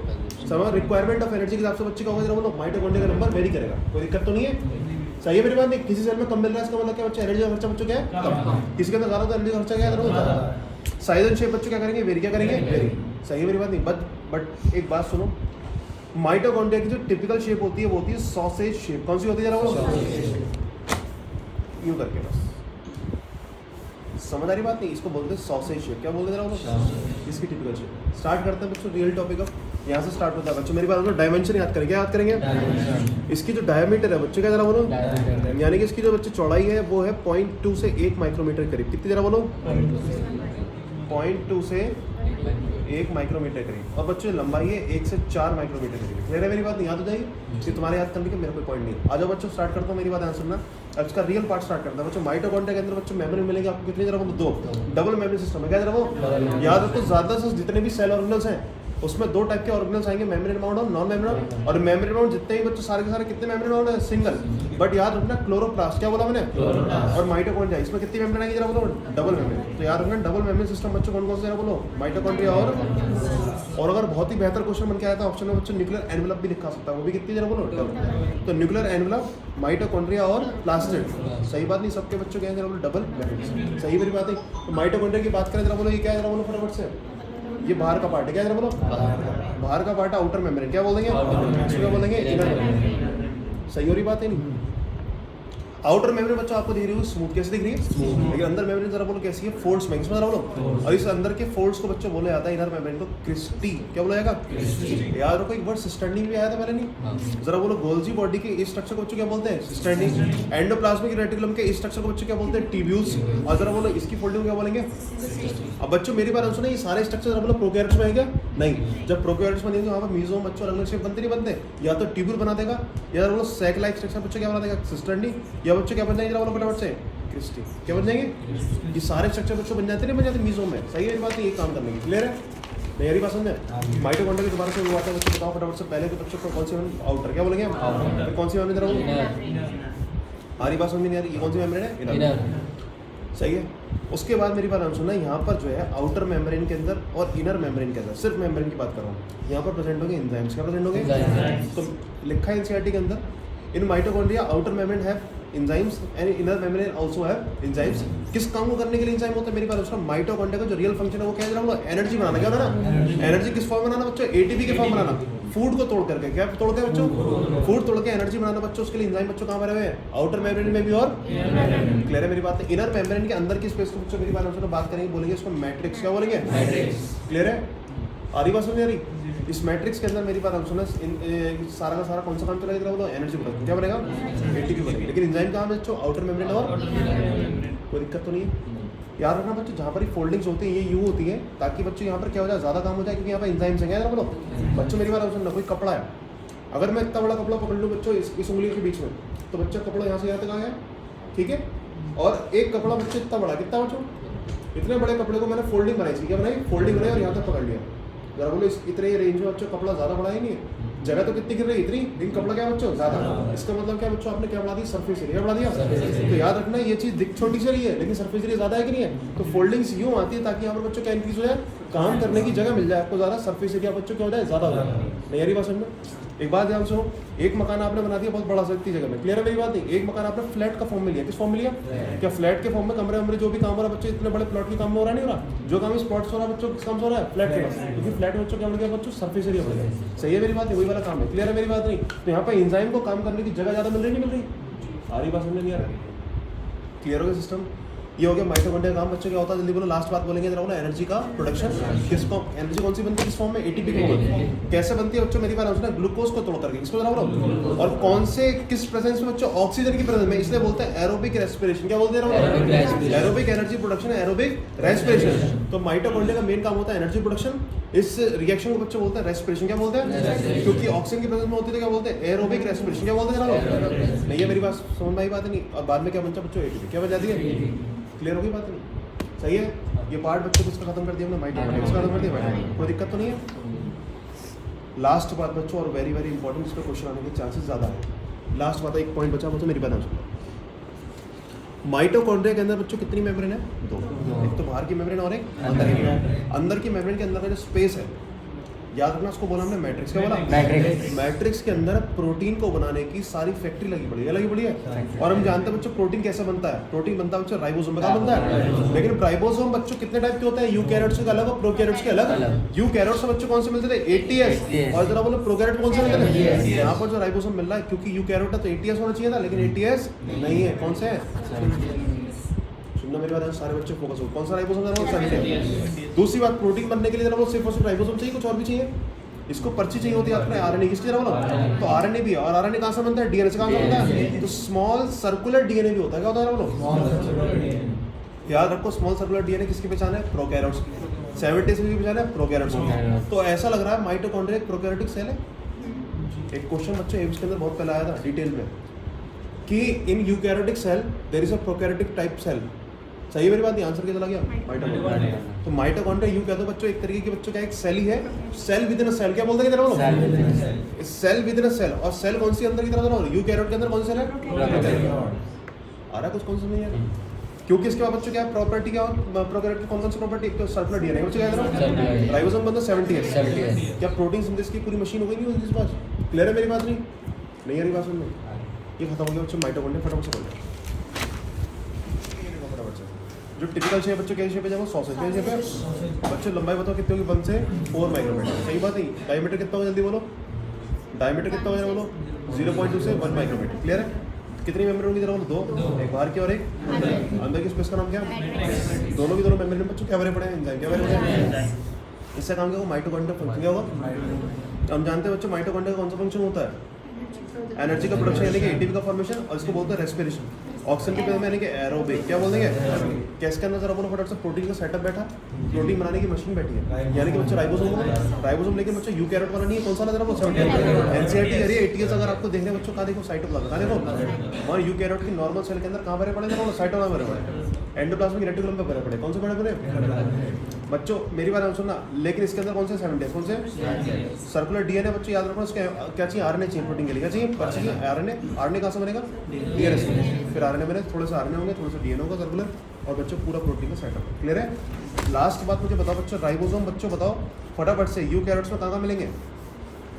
सब रिक्वायरमेंट ऑफ एनर्जी के हिसाब से बच्चे क्या होगा, बोलो माइटोकॉन्ड्रिया का नंबर वेरी करेगा, कोई दिक्कत तो नहीं है। सही है मेरी बात नहीं, किसी सेल में कम मिल रहा है इसका मतलब क्या बच्चे एनर्जी का खर्चा बच्चों क्या है कम, किसी के अंदर ज़्यादा तो एनर्जी का खर्चा क्या है ज़्यादा। साइज एंड शेप बच्चों क्या करेंगे, वेरी क्या करेंगे, वेरी। सही है मेरी बात नहीं, बट एक बात सुनो, माइटोकॉन्ड्रिया की जो टिपिकल शेप होती है वो होती है सॉसेज शेप। कौन सी होती है जरा वो, यूं करके, बस समझ आ रही बात नहीं, इसको बोलते हैं सॉसेज शेप। क्या बोलते हैं जरा वो, इसकी टिपिकल शेप। स्टार्ट करते हैं बच्चों रियल टॉपिक ऑफ, यहाँ से स्टार्ट होता है बच्चों। मेरी बात डायमेंशन याद करेंगे, याद करेंगे इसकी जो डायमीटर है बच्चों, क्या जरा बोलो, यानी कि इसकी जो बच्चे चौड़ाई है वो है 0.2 से 1 माइक्रोमीटर करीब। कितनी जरा बोलो, 0.2 से 1 माइक्रोमीटर करीब। और बच्चों लंबाई है 1 से 4 माइक्रोमीटर करीब। क्लियर है मेरी बात, याद हो जाएगी, तुम्हारे याद करने के मेरा कोई पॉइंट नहीं। आ जाओ बच्चों स्टार्ट करता हूँ, मेरी बात ध्यान सुनना। अब इसका रियल पार्ट स्टार्ट करता है बच्चों। माइटोकॉन्ड्रिया के अंदर बच्चों मेम्ब्रेन मिलेंगे आपको कितनी जरा बोलो, 2 डबल मेम्ब्रेन सिस्टम है। क्या जरा वो याद रखो, ज़्यादा से जितने भी सेल ऑर्गेनल्स हैं उसमें 2 टाइप के ऑर्गेनल्स आएंगे, मेम्ब्रेन बाउंड और नॉन मेम्ब्रेन। और मेम्ब्रेन बाउंड जितने ही बच्चों सारे के सारे कितने मेम्ब्रेन बाउंड है, सिंगल। बट याद रखना क्लोरोप्लास्ट, क्या बोला मैंने, और माइटोकॉन्ड्रिया, इसमें कितनी मेम्ब्रेन आएगी जरा बोलो, डबल मेम्ब्रेन। तो याद रखना डबल मेम्ब्रेन सिस्टम बच्चों कौन कौन से जरा बोलो, माइटोकॉन्ड्रिया और अगर बहुत ही बेहतर क्वेश्चन बन के आया था ऑप्शन में बच्चों न्यूक्लियर एनवेलप भी लिखा सकता है, वो भी कितनी जरा बोलो, डबल। तो न्यूक्लियर एनवेलप, माइटोकॉन्ड्रिया और प्लास्टिड। सही बात नहीं, सबके बच्चों क्या है जरा बोलो, डबल मेम्ब्रेन। सही मेरी बात है। तो माइटोकॉन्ड्रिया की बात करें जरा बोलो, ये क्या है जरा बोलो फटाफट से, ये बाहर का पार्ट है। क्या जरा बोलो, बाहर का पार्ट है, आउटर मेम्ब्रेन। क्या बोलेंगे, इसको क्या बोलेंगे, इनर मेम्ब्रेन। सही हो रही बात है नहीं। आउटर मेम्ब्रेन बच्चों आपको दिख रही है स्मूथ, कैसे दिख रही है, लेकिन अंदर मेम्ब्रेन जरा बोलो कैसी है, फोल्ड्स में। इसमें जरा बोलो, और इस अंदर के फोल्ड्स को बच्चों बोला जाता है इनर मेम्ब्रेन को क्रिस्टी। क्या बोला जाएगा, क्रिस्टी। याद रखो एक वर्ड सिस्टर्नी भी आया था पहले नहीं, जरा बोलो गोल्जी बॉडी के इस स्ट्रक्चर को बच्चों क्या बोलते हैं, सिस्टर्नी। एंडोप्लाज्मिक रेटिकुलम के इस स्ट्रक्चर को बच्चों क्या बोलते हैं, ट्यूब्यूल्स। और जरा बोलो इसकी फोल्डिंग क्या बोलेंगे। अब बच्चों मेरी बात सुनो, ये सारे स्ट्रक्चर जरा बोलो प्रोकैरियोट्स में आएगा नहीं, जब प्रोकैरियोट्स में नहीं वहाँ पर मीजोम बच्चों अलग शेप बनते नहीं बनते, या तो ट्यूब्यूल बना देगा, या जरा बोलो सैक लाइक स्ट्रक्चर बच्चों क्या बना देगा, सिस्टर्नी। या बच्चों क्या बन जाएंगे जरा बोलो फटाफट से, क्रिस्टी। क्या बन जाएंगे, ये सारे स्ट्रक्चर बच्चों बन जाते नहीं, बन जाते मीजोम में। सही है बात, ये काम करने की। क्लियर है मेरी बात समझे। माइटोकॉन्ड्रिया के दोबारा से वो आता है बच्चों, बताओ फटाफट से। पहले तो बच्चों को कौन सी आउटर, क्या बोलेंगे, कौन सी मेम्ब्रेन जरा, आ रही बात समझ नहीं आ रही, ये कौन सी मेम्ब्रेन है, इनर। सही है। उसके बाद मेरी बात हम सुनना, यहाँ पर जो है आउटर मेम्ब्रेन के अंदर और इनर मेम्ब्रेन के अंदर, सिर्फ मेम्ब्रेन की बात कर रहा हूँ, यहाँ पर प्रेजेंट होंगे एंजाइम्स। क्या प्रेजेंट होंगे, तो लिखा है एनसीईआरटी के अंदर, in mitochondria outer membrane have enzymes and inner membrane also have enzymes. किस काम को करने के लिए एंजाइम होता है मेरी बात उसका, माइटोकॉन्ड्रिया का जो रियल फंक्शन है वो क्या है, एनर्जी बनाना। क्या बनाना, एनर्जी किस फॉर्म बनाना बच्चों, एटीपी के फॉर्म बनाना, फूड को तोड़ करके। क्या तोड़ते हैं बच्चों, फूड तोड़ के एनर्जी बनाना बच्चों। उसके लिए एंजाइम बच्चों कहाँ बने हुए हैं, आउटर मेम्ब्रेन में भी और क्लियर है मेरी बात। इनर मेम्ब्रेन के अंदर की स्पेस को बच्चों मेरी बात करेंगे, बोलेंगे इसको मैट्रिक्स। क्या बोलेंगे, क्लियर है, आ रही बात समझ आ रही। इस मैट्रिक्स के अंदर मेरी बात हम सुना, सारा का सारा कौन सा काम चलेगा, बोलो एनर्जी प्रोडक्शन। क्या बनेगा, एटीपी बनेगी। लेकिन एंजाइम कहाँ है बच्चों, आउटर मेम्ब्रेन और कोई दिक्कत तो नहीं है। याद रखना बच्चों, जहाँ पर ही फोल्डिंग्स होती हैं ये यू होती है, ताकि बच्चों यहाँ पर क्या हो जाए, ज़्यादा काम हो जाए, क्योंकि यहाँ पर एंजाइम्स हैं। क्या बोलो बच्चों मेरी बात सुनना, कोई कपड़ा है, अगर मैं इतना बड़ा कपड़ा पकड़ लूँ बच्चों इस उंगली के बीच में, तो बच्चा कपड़ा यहाँ से यहाँ तक आ गया, ठीक है। और एक कपड़ा बच्चे इतना बड़ा, कितना बच्चों, इतने बड़े कपड़े को मैंने फोल्डिंग बनाई थी। क्या बनाई, फोल्डिंग बनाई और यहाँ तक पकड़ लिया। जरा बोलो इतने रेंज में बच्चों कपड़ा ज़्यादा बड़ा ही नहीं है, जगह तो कितनी गिर रही है, इतनी, लेकिन कपड़ा क्या बच्चों ज़्यादा। इसका मतलब क्या बच्चों, आपने क्या बढ़ा दी, सरफेस एरिया बढ़ा दिया। तो याद रखना ये चीज़ दिख छोटी सी रही है, लेकिन सरफेस एरिया ज़्यादा है कि नहीं है। तो फोल्डिंग्स यूँ आती है ताकि यहाँ पर बच्चों क्या इंक्रीज हो जाए, काम करने की जगह मिल जाए आपको ज़्यादा, सरफेस एरिया बच्चों क्या हो जाए, ज़्यादा हो जाए। नहीं यारी बात समझो। एक बात ध्यान सुनो, एक मकान आपने बना दिया बहुत बड़ा सकती जगह में, क्लियर है मेरी बात नहीं। एक मकान आपने फ्लैट का फॉर्म में लिया, किस फॉर्म में लिया, क्या फ्लैट के फॉर्म में कमरे वमरे जो भी काम हो रहा है बच्चों, इतने बड़े प्लॉट के काम में हो रहा नहीं हो रहा, जो काम इस प्लॉट से हो रहा है बच्चों किस काम से हो रहा है, फ्लैट के काम। क्योंकि फ्लैट बच्चों क्या बढ़ गया बच्चों, सरफेस एरिया बढ़ गया। सही है मेरी बात, वही वाला काम है। क्लियर है मेरी बात नहीं। तो यहाँ पर एंजाइम को काम करने की जगह ज़्यादा मिल रही नहीं मिल रही, आ रही बात समझ नहीं आ रही, क्लियर हो गया सिस्टम। ये हो गया माइटोकॉन्ड्रिया का काम बच्चों क्या होता है, जल्दी बोलो, लास्ट बात बोलेंगे जरा बोलो, एनर्जी का प्रोडक्शन। किसको एनर्जी कौन सी बनती है, किस फॉर्म में, एटीपी के फॉर्म में। कैसे बनती है बच्चों मेरी बात सुना, ग्लूकोज को तोड़ करके, किसको जरा बोलो, और कौन से किस प्रेजेंस में बच्चों, ऑक्सीजन की प्रेजेंस में, इसलिए बोलते हैं एरोबिक रेस्पिरेशन। क्या बोलते हैं, aerobic energy production, aerobic respiration. तो माइटोकॉन्ड्रिया का मेन काम होता है एनर्जी प्रोडक्शन, इस रिएक्शन को बच्चों बोलते हैं रेस्पिरेशन। क्या बोलते हैं, क्योंकि ऑक्सीजन की प्रेजेंस में होती है तो क्या बोलते हैं, एरोबिक रेस्पिरेशन। क्या बोलते हैं, नहीं है मेरी बात समझ में आई बात नहीं। और बाद में क्या बनता बच्चों, एटीपी। क्या बन जाती है, क्लियर होगी बात नहीं, सही है। ये पार्ट बच्चों को इसका खत्म कर दिया हमने, माइटोकॉन्ड्रिया इसका खत्म कर दिया, कोई दिक्कत तो नहीं है। लास्ट बात बच्चों, और वेरी वेरी इंपॉर्टेंट, इस पर क्वेश्चन आने के चांसेस ज़्यादा है, लास्ट बात, एक पॉइंट बचा, वो तो मेरी बात सुनो। माइटोकॉन्ड्रिया के अंदर बच्चों कितनी मेम्ब्रेन है? 2। एक तो बाहर की मेम्ब्रेन और एक अंदर की। अंदर की मेम्ब्रेन के अंदर का जो स्पेस है, याद रखना, उसको बोला हमने मैट्रिक्स। क्या बोला? मैट्रिक्स के अंदर प्रोटीन को बनाने की सारी फैक्ट्री लगी पड़ी है। और हम जानते हैं बच्चों प्रोटीन कैसे बनता है। प्रोटीन बनता है बच्चों राइबोसोम का बनता है। लेकिन राइबोसोम बच्चों कितने टाइप के होते हैं? यूकैरियोट्स के अलग और प्रोकैरियोट्स के अलग। यूकैरियोट्स से बच्चों कौन से मिलते थे? ATS। और जरा बोलो प्रोकैरियोट कौन से मिलते थे? यहाँ पर जो राइबोसोम मिल रहा है, क्योंकि यूकैरियोट है तो ATS होना चाहिए था, लेकिन ATS नहीं है। कौन से है? सुनना मेरी बात, सारे बच्चे फोकस हो। कौन सा राइबोसोम है? दूसरी बात, प्रोटीन बनने के लिए जरा वो सिर्फ और सिर्फ राइबोसोम चाहिए, कुछ और भी चाहिए? इसको पर्ची चाहिए होती है आपने RNA किसकी जरा बोलो। तो RNA भी है, और RNA कहाँ से बनता है? DNA से। कहाँ से बनता है? तो स्मॉल सर्कुलर DNA भी होता है। क्या होता है बोलो? याद रखो, स्मॉल सर्कुलर DNA किसकी पहचान है? प्रोकैरियोट्स की। 70 की पहचान है? प्रोकैरियोट्स की। तो ऐसा लग रहा है माइटोकॉन्ड्रिया एक प्रोकैरियोटिक सेल है। एक क्वेश्चन बच्चों एम्स के अंदर बहुत पहले आया था डिटेल में कि in eukaryotic cell there is a prokaryotic type cell. सही मेरी बात? आंसर क्या चला गया? माइटोकॉन्ड्रिया। तो माइटोकॉन्ड्रिया यूं कहते हो बच्चों, एक तरीके के बच्चों क्या एक सेल ही है। Cell within a cell. क्या बोलते हैं इधर बोलो? Cell within a cell. और सेल कौन सी अंदर की तरफ बोलो? यूकैरियोट के अंदर कौन सी सेल है? आ रहा कुछ कौन सा नहीं है? क्योंकि इसके बाद बच्चों क्या प्रॉपर्टी क्या? प्रोकैरियोट की कौन सी प्रॉपर्टी? एक तो सर्कुलर DNA बच्चों क्या है? राइबोसोम बनता है 70S। क्या प्रोटीन सिंथेसिस की पूरी मशीन हो गई? नहीं होगी इस बात? क्लियर है मेरी बात? नहीं आ रही बात? सुन लो, ये खत्म हो गया बच्चों। माइटोकॉन्ड्रिया फटाफट से बोल। जो टिपिकल शेप बच्चों कैसी शेप है? जब वो सॉसेज कैसी शेप है बच्चों? लंबाई बताओ कितनी होगी? 1 से 4 माइक्रोमीटर। सही बात नहीं? डायमीटर कितना होगा? जल्दी बोलो। डायमीटर कितना होगा? बोलो 0.2 से 1 माइक्रोमीटर। क्लियर है? कितनी मेम्ब्रेन होगी? जरा बोलो 2। एक बाहर की और एक अंदर की। स्पेस का नाम क्या? दोनों की दोनों मेम्ब्रेन बच्चों क्या भरे पड़े हैं? एंजाइम। क्या भरे पड़े हैं? इससे काम क्या होगा? माइटोकॉन्ड्रिया फंक्शन क्या होगा? हम जानते हैं बच्चों माइटोकॉन्ड्रिया का कौन सा फंक्शन होता है? एनर्जी का प्रोडक्शन यानी कि ATP का फॉर्मेशन, और इसको बोलते हैं रेस्पिरेशन। ऑक्सीजन के पहले यानी कि एरोबिक। क्या बोल देंगे? कैसे अंदर जरा बोलो फटाफट से। प्रोटीन का सेटअप बैठा, प्रोटीन बनाने की मशीन बैठी है, यानी कि बच्चों राइबोसोम। लेकिन बच्चों यूकैरियोट वाला नहीं है। कौन सा नजर आपको? NCERT करिए। ATS अगर आपको देखने बच्चों कहाँ देखो? साइटोप्लाज्म। कहाँ देखो? और यूकैरियोट की नॉर्मल सेल के अंदर कहाँ भरे पड़े? साइटोप्लाज्म भरे पड़े। एंडोप्लाज्मिक रेटिकुलम पे भरे पड़े। कौन से भरे पड़े बच्चों? मेरी बात सुनना। लेकिन इसके अंदर कौन से 70? कौन से? सर्कुलर DNA बच्चों याद रखना। उसके क्या चाहिए? RNA चाहिए प्रोटीन के लिए। क्या चाहिए? पर्ची RNA। RNA कहाँ से बनेगा? DNA से। फिर RNA बने, थोड़े से RNA होंगे, थोड़े से DNA होगा सर्कुलर, और बच्चों पूरा प्रोटीन का सेटअप। क्लियर है? लास्ट बात मुझे बताओ बच्चों, राइबोसोम बच्चों बताओ फटाफट से। यूकैरियोट्स में कहाँ मिलेंगे?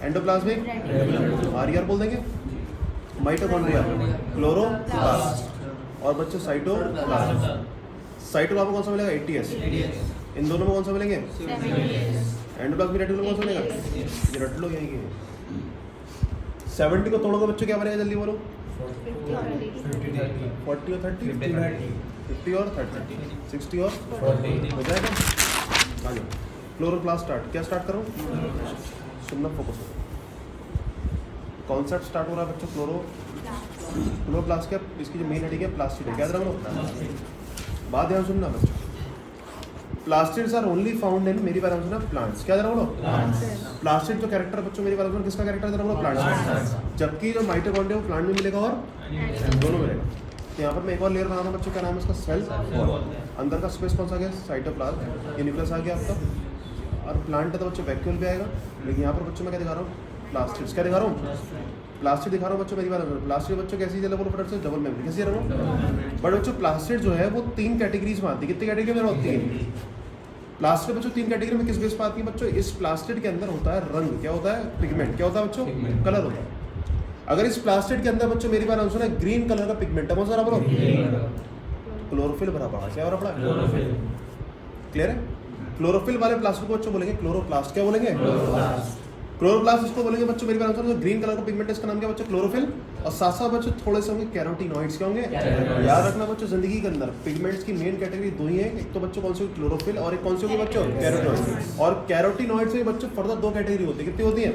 एंडोप्लाज्मिक RER बोल देंगे। माइटोकॉन्ड्रिया, क्लोरोप्लास्ट, और बच्चों साइटोप्लाज्म। साइटोप्लाज्म कौन सा मिलेगा? ATS। इन दोनों में कौन सा मिलेंगे? एंडोप्लाज्मिक रेटिकुलम कौन सा मिलेगा? ये रट लो यहीं के। 70 को तोड़ोगे बच्चों क्या बनेगा? जल्दी बोलो। 40 और 30, 50 और 30, 60 और 40 हो जाएगा। आ जाओ। Chloroplast start. क्या स्टार्ट करो? सुनना, फोकस करो। कॉन्सेप्ट स्टार्ट हो रहा है बच्चों। क्लोरोप्लास्ट का इसकी जो मेन हेडिंग है प्लास्टिड है। क्या रखो? बात ध्यान सुनना बच्चों। Plastids are only found in, मेरी बात सुनना, प्लांट्स। क्या जरा बोलो? प्लास्टिड जो कैरेक्टर बच्चों मेरी बात सुनो, किसका कैरेक्टर जरा बोलो? प्लांट्स। जबकि जो माइटोकॉन्ड्रिया वो प्लांट में मिलेगा और दोनों मिलेगा। तो यहाँ पर मैं एक और लेयर बनाना बच्चों, क्या नाम है इसका? सेल। अंदर का स्पेस कौन सा गया? साइटोप्लाज्म। ये न्यूक्लियस आ गया आपका। और प्लांट है तो बच्चों वैक्यूल पे आएगा। लेकिन यहाँ पर बच्चों मैं क्या दिखा रहा हूँ? प्लास्टिड्स। क्या दिखा रहा हूँ? प्लास्टिड दिखा रहा हूँ बच्चों। मेरी बात प्लास्टिड बच्चों कैसी जगह बोलो फटाफट से? Double membrane. कैसी जगह? बट बच्चों प्लास्टिड जो है वो 3 कैटेगरीज में आती है। कितनी कैटेगरी में होती है? प्लास्टिड बच्चों 3 कैटेगरी में किस बेस पर आती है बच्चों? इस प्लास्टिड के अंदर होता है रंग। क्या होता है? पिगमेंट। क्या होता है बच्चों? कलर होता है। अगर इस प्लास्टिड के अंदर बच्चों मेरी बात सुना है, ग्रीन कलर का पिगमेंट है। कौन सा बोलो? क्लोरोफिल भरा पड़ा। क्या भरा पड़ा? क्लियर है? क्लोरोफिल वाले प्लास्टिड को बच्चों बोलेंगे क्लोरोप्लास्ट। क्या बोलेंगे? क्लोरोप्लास्ट इसको बोलेंगे बच्चों मेरी बात सुनो। ग्रीन कलर का पिगमेंट है, इसका नाम क्या बच्चों? क्लोरोफिल। और साथ साथ बच्चों थोड़े से होंगे कैरोटीनॉइड्स। क्या होंगे? याद रखना बच्चों, जिंदगी के अंदर पिगमेंट्स की मेन कैटेगरी 2 ही है। एक तो बच्चों कौन सी? क्लोरोफिल। और एक कौन सी होगी बच्चों? कैरोटीनॉइड। और कैरोटीनॉइड से बच्चों फर्दर 2 कैटेगरी होती है। कितनी होती है?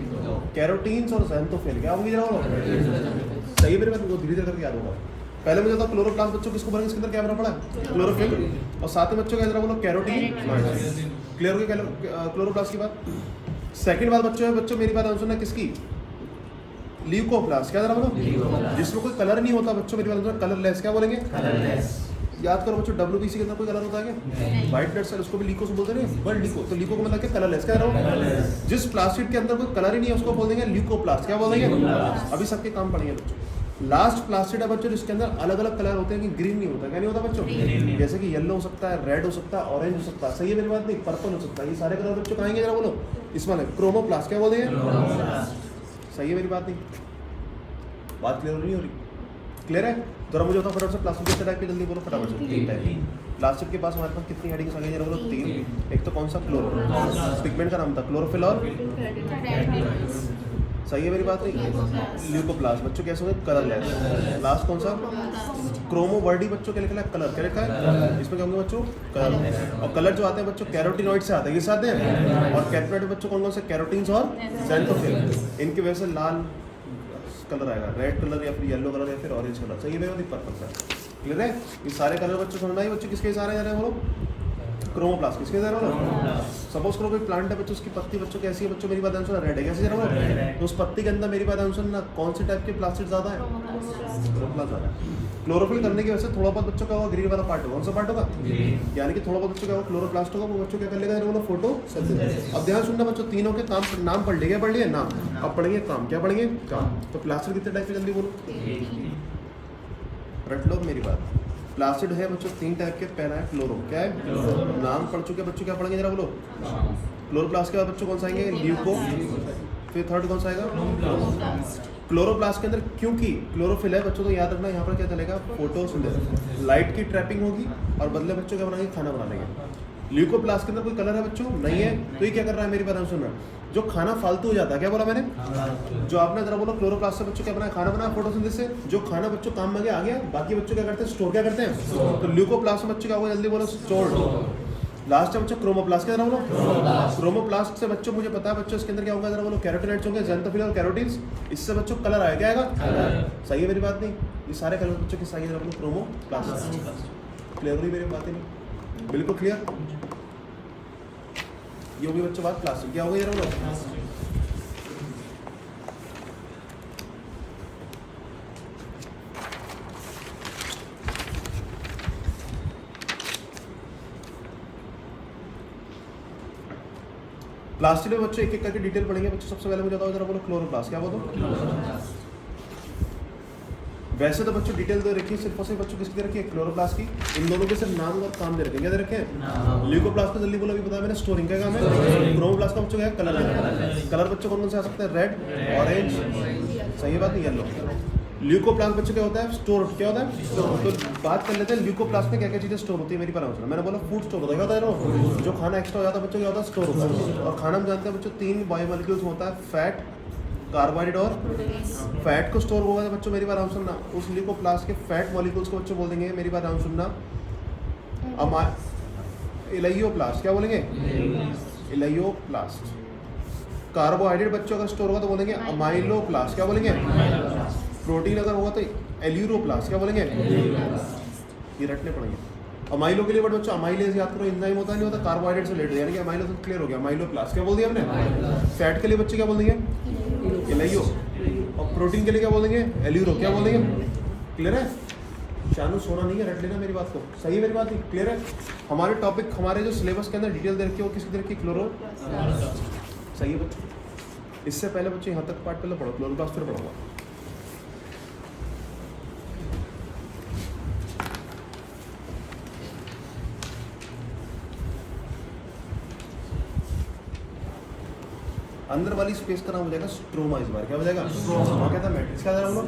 कैरोटीन्स और ज़ैंथोफिल। क्या होंगी जरा? सही मेरे बात धीरे धीरे करके याद होगा। पहले मुझे तो क्लोरोप्लास्ट बच्चों किसको बोलेंगे? इसके अंदर क्या भरा पड़ा है? क्लोरोफिल। और साथ में बच्चों क्या जरा बोलो? कैरोटीन। क्लियर हो गया क्लोरोप्लास्ट की बात। सेकंड बात बच्चों है बच्चों मेरी बात सुनना, किसकी? ल्यूकोप्लास्ट। क्या जरा बोलो? जिसमें कोई कलर नहीं होता बच्चों मेरी बात सुनना, कलरलेस। क्या बोलेंगे? याद करो बच्चों, WBC के अंदर कोई कलर होता है क्या? व्हाइट ब्लड सेल, उसको भी लीको से बोलते हैं। वर्ल्ड लीको, तो लीको को मतलब क्या? कलरलेस। क्या रहो? जिस प्लास्टिड के अंदर कोई कलर ही नहीं है उसको बोल देंगे ल्यूकोप्लास्ट। क्या बोल देंगे? अभी सबके काम पड़ेंगे बच्चों। लास्ट प्लास्टिड है बच्चों जिसके अंदर अलग अलग कलर होते हैं कि ग्रीन नहीं होता, क्या नहीं होता बच्चों? जैसे कि येलो हो सकता है, रेड हो सकता है, ऑरेंज हो सकता है, सही है मेरी बात नहीं? पर्पल हो सकता है, ये सारे कलर बच्चों कहाँ आएंगे जरा बोलो? इसमें क्रोमोप्लास्ट, क्या बोलते हैं? सही है मेरी बात नहीं? बात क्लियर नहीं हो रही? क्लियर है? जरा मुझे बताओ फटाफट से प्लास्टिक कितने टाइप के, जल्दी बोलो फटाफट से। 3 टाइप। प्लास्टिक के पास हमारे पास कितनी हेडिंग्स आ गई जरा बोलो? 3। एक तो कौन सा? क्लोरो, पिगमेंट का नाम था क्लोरोफिल, और सही है मेरी बात नहीं? ल्यूकोप्लास्ट बच्चों कैसे होंगे? कलरलेस। लास्ट कौन सा? क्रोमो वर्ड ही बच्चों क्या लिखा है? कलर। क्या लिखा है इसमें? क्या होंगे बच्चों? कलर। और कलर जो आते हैं बच्चों कैरोटिनॉइड से आते हैं, किससे आते हैं? और कैरोटिनॉइड बच्चों कौन कौन से? कैरोटीन्स और ज़ैंथोफिल। इनकी वजह से लाल कलर आएगा, रेड कलर या फिर येलो कलर या फिर ऑरेंज कलर। सही है मेरा? Purple colour. क्लियर है? ये सारे कलर बच्चों समझना ही बच्चों किसके सारे जा रहे हैं बोलो? क्रोमोप्लास्ट। किसके जा रहे हो? सपोज करो कोई प्लांट है बच्चों, उसकी पत्ती बच्चों कैसी है बच्चों? मेरी बात आंसर रेड है, कैसे जा रहा हो? तो उस पत्ती के अंदर मेरी बात आंसर ना कौन से टाइप के प्लास्टिक ज्यादा है? क्लोरोप्लास्ट ज्यादा है। क्लोरोफिल करने की वजह से थोड़ा बहुत बच्चों का होगा ग्रीन वाला पार्ट होगा। कौन सा पार्ट होगा? यानी कि थोड़ा बहुत बच्चों का होगा क्लोरोप्लास्ट होगा, वो बच्चों क्या कर लेगा जरा बोलो? फोटो। अब ध्यान सुनना बच्चों, तीनों के काम नाम पढ़ लिए, पढ़ लिए नाम, अब पढ़ेंगे काम। क्या पढ़ेंगे? काम। तो प्लास्टिक कितने टाइप के जल्दी बोलो? रट लो मेरी बात। प्लास्टिड है बच्चों 3 टाइप के। पहला है क्लोरो, क्या है? नाम पढ़ चुके बच्चों, क्या पढ़ेंगे जरा बोलो? क्लोरोप्लास्ट के बाद बच्चों कौन सा आएंगे? ल्यूको। फिर थर्ड कौन सा आएगा? क्लोरोप्लास्ट के अंदर क्योंकि क्लोरोफिल है बच्चों, तो याद रखना यहाँ पर क्या चलेगा? फोटोसिंथेसिस, लाइट की ट्रैपिंग होगी और बदले बच्चों क्या बनाएंगे? खाना बना लेंगे। ल्यूकोप्लास्ट के अंदर कोई कलर है बच्चों? नहीं है। तो ये क्या कर रहा है मेरी बात सुनना? जो खाना फालतू हो जाता है, क्या बोला मैंने? जो आपने जरा बोलो क्लोरोप्लास्ट से बच्चों क्या बनाया? खाना बनाया फोटोसिंथेसिस से। जो खाना बच्चों काम में आ गया, बाकी बच्चों क्या करते हैं? स्टोर। क्या करते हैं? तो ल्यूकोप्लास्ट में बच्चों क्या होगा? जल्दी बोलो? स्टोर्ड। लास्ट है बच्चों क्रोमोप्लास्ट। क्या जरा बोलो? क्रोमोप्लास्ट से बच्चों मुझे पता है बच्चों इसके अंदर क्या होगा जरा बोलो? कैरोटिनॉइड्स होंगे, ज़ैंथोफिल और कैरोटीन्स। इससे बच्चों कलर आएगा, क्या आएगा? सही है मेरी बात नहीं? ये सारे कलर बच्चों के सही है जरा बोलो? क्रोमोप्लास्ट। क्लियर हो रही मेरी बात नहीं? बिल्कुल क्लियर। ये होगी बच्चों बात प्लास्टिक। क्या होगा जरा बोलो? प्लास्टिक में बच्चों एक एक करके डिटेल पढ़ेंगे बच्चों। सबसे पहले मुझे बताओ जरा बोलो क्लोरोप्लास्ट। क्या बोलो? वैसे तो बच्चों डिटेल दे रखी है, सिर्फ और सिर्फ बच्चों किसकी दे रखी है? क्लोरोप्लास्ट की। इन दोनों के सिर्फ नाम और काम दे रखे हैं। क्या दे रखे हैं? ल्यूकोप्लास्ट का जल्दी बोलो, अभी बताया मैंने, स्टोरिंग का काम है। क्रोमोप्लास्ट का बच्चों क्या है? कलर। कलर बच्चों कौन कौन से आ सकते हैं? रेड, ऑरेंज, सही बात नहीं? येलो। ल्यूकोप्लास्ट बच्चों क्या होता है? स्टोर। क्या होता है? तो बात कर लेते हैं ल्यूकोप्लास्ट में क्या क्या चीजें स्टोर होती है मेरी पर। मैंने बोला फूड स्टोर होता है। क्या होता है? जो खाना एक्स्ट्रा हो जाता है बच्चों क्या होता है? स्टोर होता है। और खाना हम जानते हैं बच्चों 3 बायोमोलिक्यूल्स होता है, फैट, कार्बोहाइड्रेट और फैट को स्टोर होगा बच्चों मेरी बात आराम सुनना। उस ल्यूकोप्लास्ट के फैट मॉलिक्यूल्स को बच्चों बोल देंगे मेरी बात आराम सुनना इलाइयोप्लास्ट। क्या बोलेंगे? इलाइयोप्लास्ट। कार्बोहाइड्रेट बच्चों अगर स्टोर होगा तो बोलेंगे अमाइलोप्लास्ट। क्या बोलेंगे? प्रोटीन अगर होगा तो एल्यूरोप्लास्ट। क्या बोलेंगे? ये रटने पड़ेंगे। अमाइलो के लिए बट बच्चों अमाइलेज याद करो, एंजाइम होता नहीं होता कार्बोहाइड्रेट से रिलेटेड, यानी कि अमाइलो तो क्लियर हो गया, अमाइलोप्लास्ट। क्या बोल दिया हमने? फैट के लिए बच्चे क्या बोल देंगे? इलाइयो। और प्रोटीन के लिए क्या बोल देंगे? एल्यूरो। क्या बोल देंगे? क्लियर है? शानू सोना नहीं है, रट लेना मेरी बात को। सही है मेरी बात? नहीं क्लियर है? हमारे टॉपिक हमारे जो सिलेबस के अंदर डिटेल दे रखी है वो किसकी दे रखी है? क्लोरो। सही है बच्चों? इससे पहले बच्चों यहाँ तक पार्ट पहले पढ़ो, क्लोरोप्लास्ट फिर पढ़ूंगा। अंदर वाली स्पेस का नाम हो जाएगा स्ट्रोमा। इस बार क्या हो जाएगा? स्ट्रोमा। क्या था? मैट्रिक्स। क्या था हम लोग?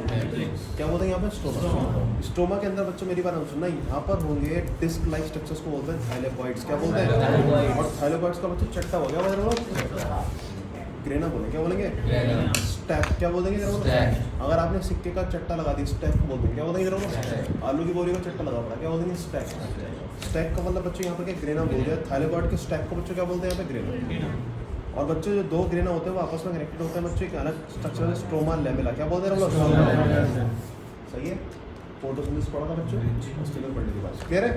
क्या बोलते हैं यहाँ पे? स्ट्रोमा। स्ट्रोमा के अंदर बच्चों मेरी बात सुनना, यहाँ पर होंगे डिस्क लाइक स्ट्रक्चर्स को बोलते हैं थाइलेकॉइड्स। क्या बोलते हैं? और थाइलेकॉइड्स का बच्चों चट्टा हो गया बोलो, ग्रेना बोले। क्या बोलेंगे? स्टैक। क्या बोलेंगे जरा? अगर आपने सिक्के का चट्टा लगा दिया, स्टैक को बोलते हैं। क्या बोलेंगे जरा? आलू की बोरी का चट्टा लगा पड़ा, क्या बोलेंगे? स्टैक। स्टैक का मतलब बच्चों यहाँ पर क्या? ग्रेना बोल दिया। थाइलेकॉइड के स्टैक को बच्चों क्या बोलते हैं यहाँ पे? ग्रेना। और बच्चों जो 2 ग्रेना होते हैं वो आपस में कनेक्टेड होते हैं बच्चों, एक अलग स्ट्रक्चर है स्ट्रोमा लेमेला। क्या बोलते हैं हम लोग? सही है? फोटोसिंथेसिस पढ़ा था बच्चों, स्टिलर पढ़ने के बाद। क्लियर है?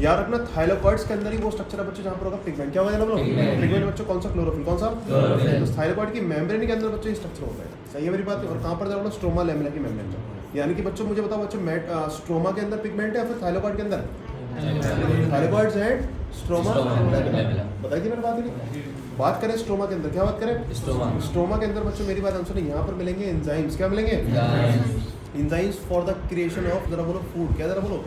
याद रखना थाइलेकॉइड्स के अंदर ही वो स्ट्रक्चर है बच्चों जहाँ पर होगा पिगमेंट। क्या होगा हम लोग? पिगमेंट बच्चों कौन सा? क्लोरोफिल। कौन सा? तो थाइलेकॉइड की मेम्ब्रेन के अंदर बच्चों ये स्ट्रक्चर होता है। सही है मेरी बात? और कहाँ पर जरा स्ट्रोमा लेमेला की मेम्ब्रेन में। यानी कि बच्चों मुझे बताओ बच्चों स्ट्रोमा के अंदर पिगमेंट है या फिर थाइलेकॉइड के अंदर? Thylakoids and stroma lamella. बताइए मेरी बात नहीं। बात करें स्ट्रोमा के अंदर, क्या बात करें? स्ट्रोमा के अंदर बच्चों मेरी बात आंसर नहीं, यहाँ पर मिलेंगे एंजाइम्स। क्या मिलेंगे? Enzymes for the creation of, जरा बोलो फूड, क्या जरा बोलो,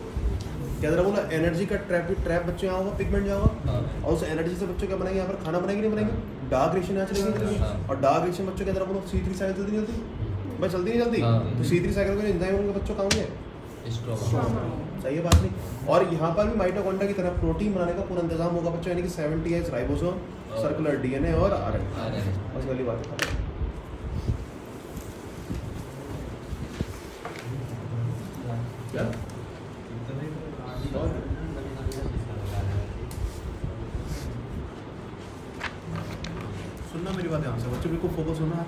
क्या जरा बोलो, एनर्जी का ट्रैप बच्चों यहाँ होगा, पिगमेंट यहाँ होगा, और उस एनर्जी से बच्चों क्या बनाएंगे, यहाँ पर खाना बनाएंगे नहीं बनाएंगे, डार्क रिएक्शन यहाँ चलेगी, और डार्क रिएक्शन बच्चों क्या जरा बोलो, C3 साइकिल जल्दी नहीं चलती भाई, चलती नहीं चलती, तो C3 साइकिल में एंजाइम होंगे बच्चों कहाँ होंगे, सही है बात नहीं। और यहाँ पर भी माइटोकॉन्ड्रिया की तरह प्रोटीन बनाने का पूरा इंतजाम होगा बच्चों, यानी कि 70 राइबोसोम, सर्कुलर DNA और RNA, बस वाली बात है। क्या सुनना मेरी बात ध्यान से बच्चों, बिल्कुल फोकस होना,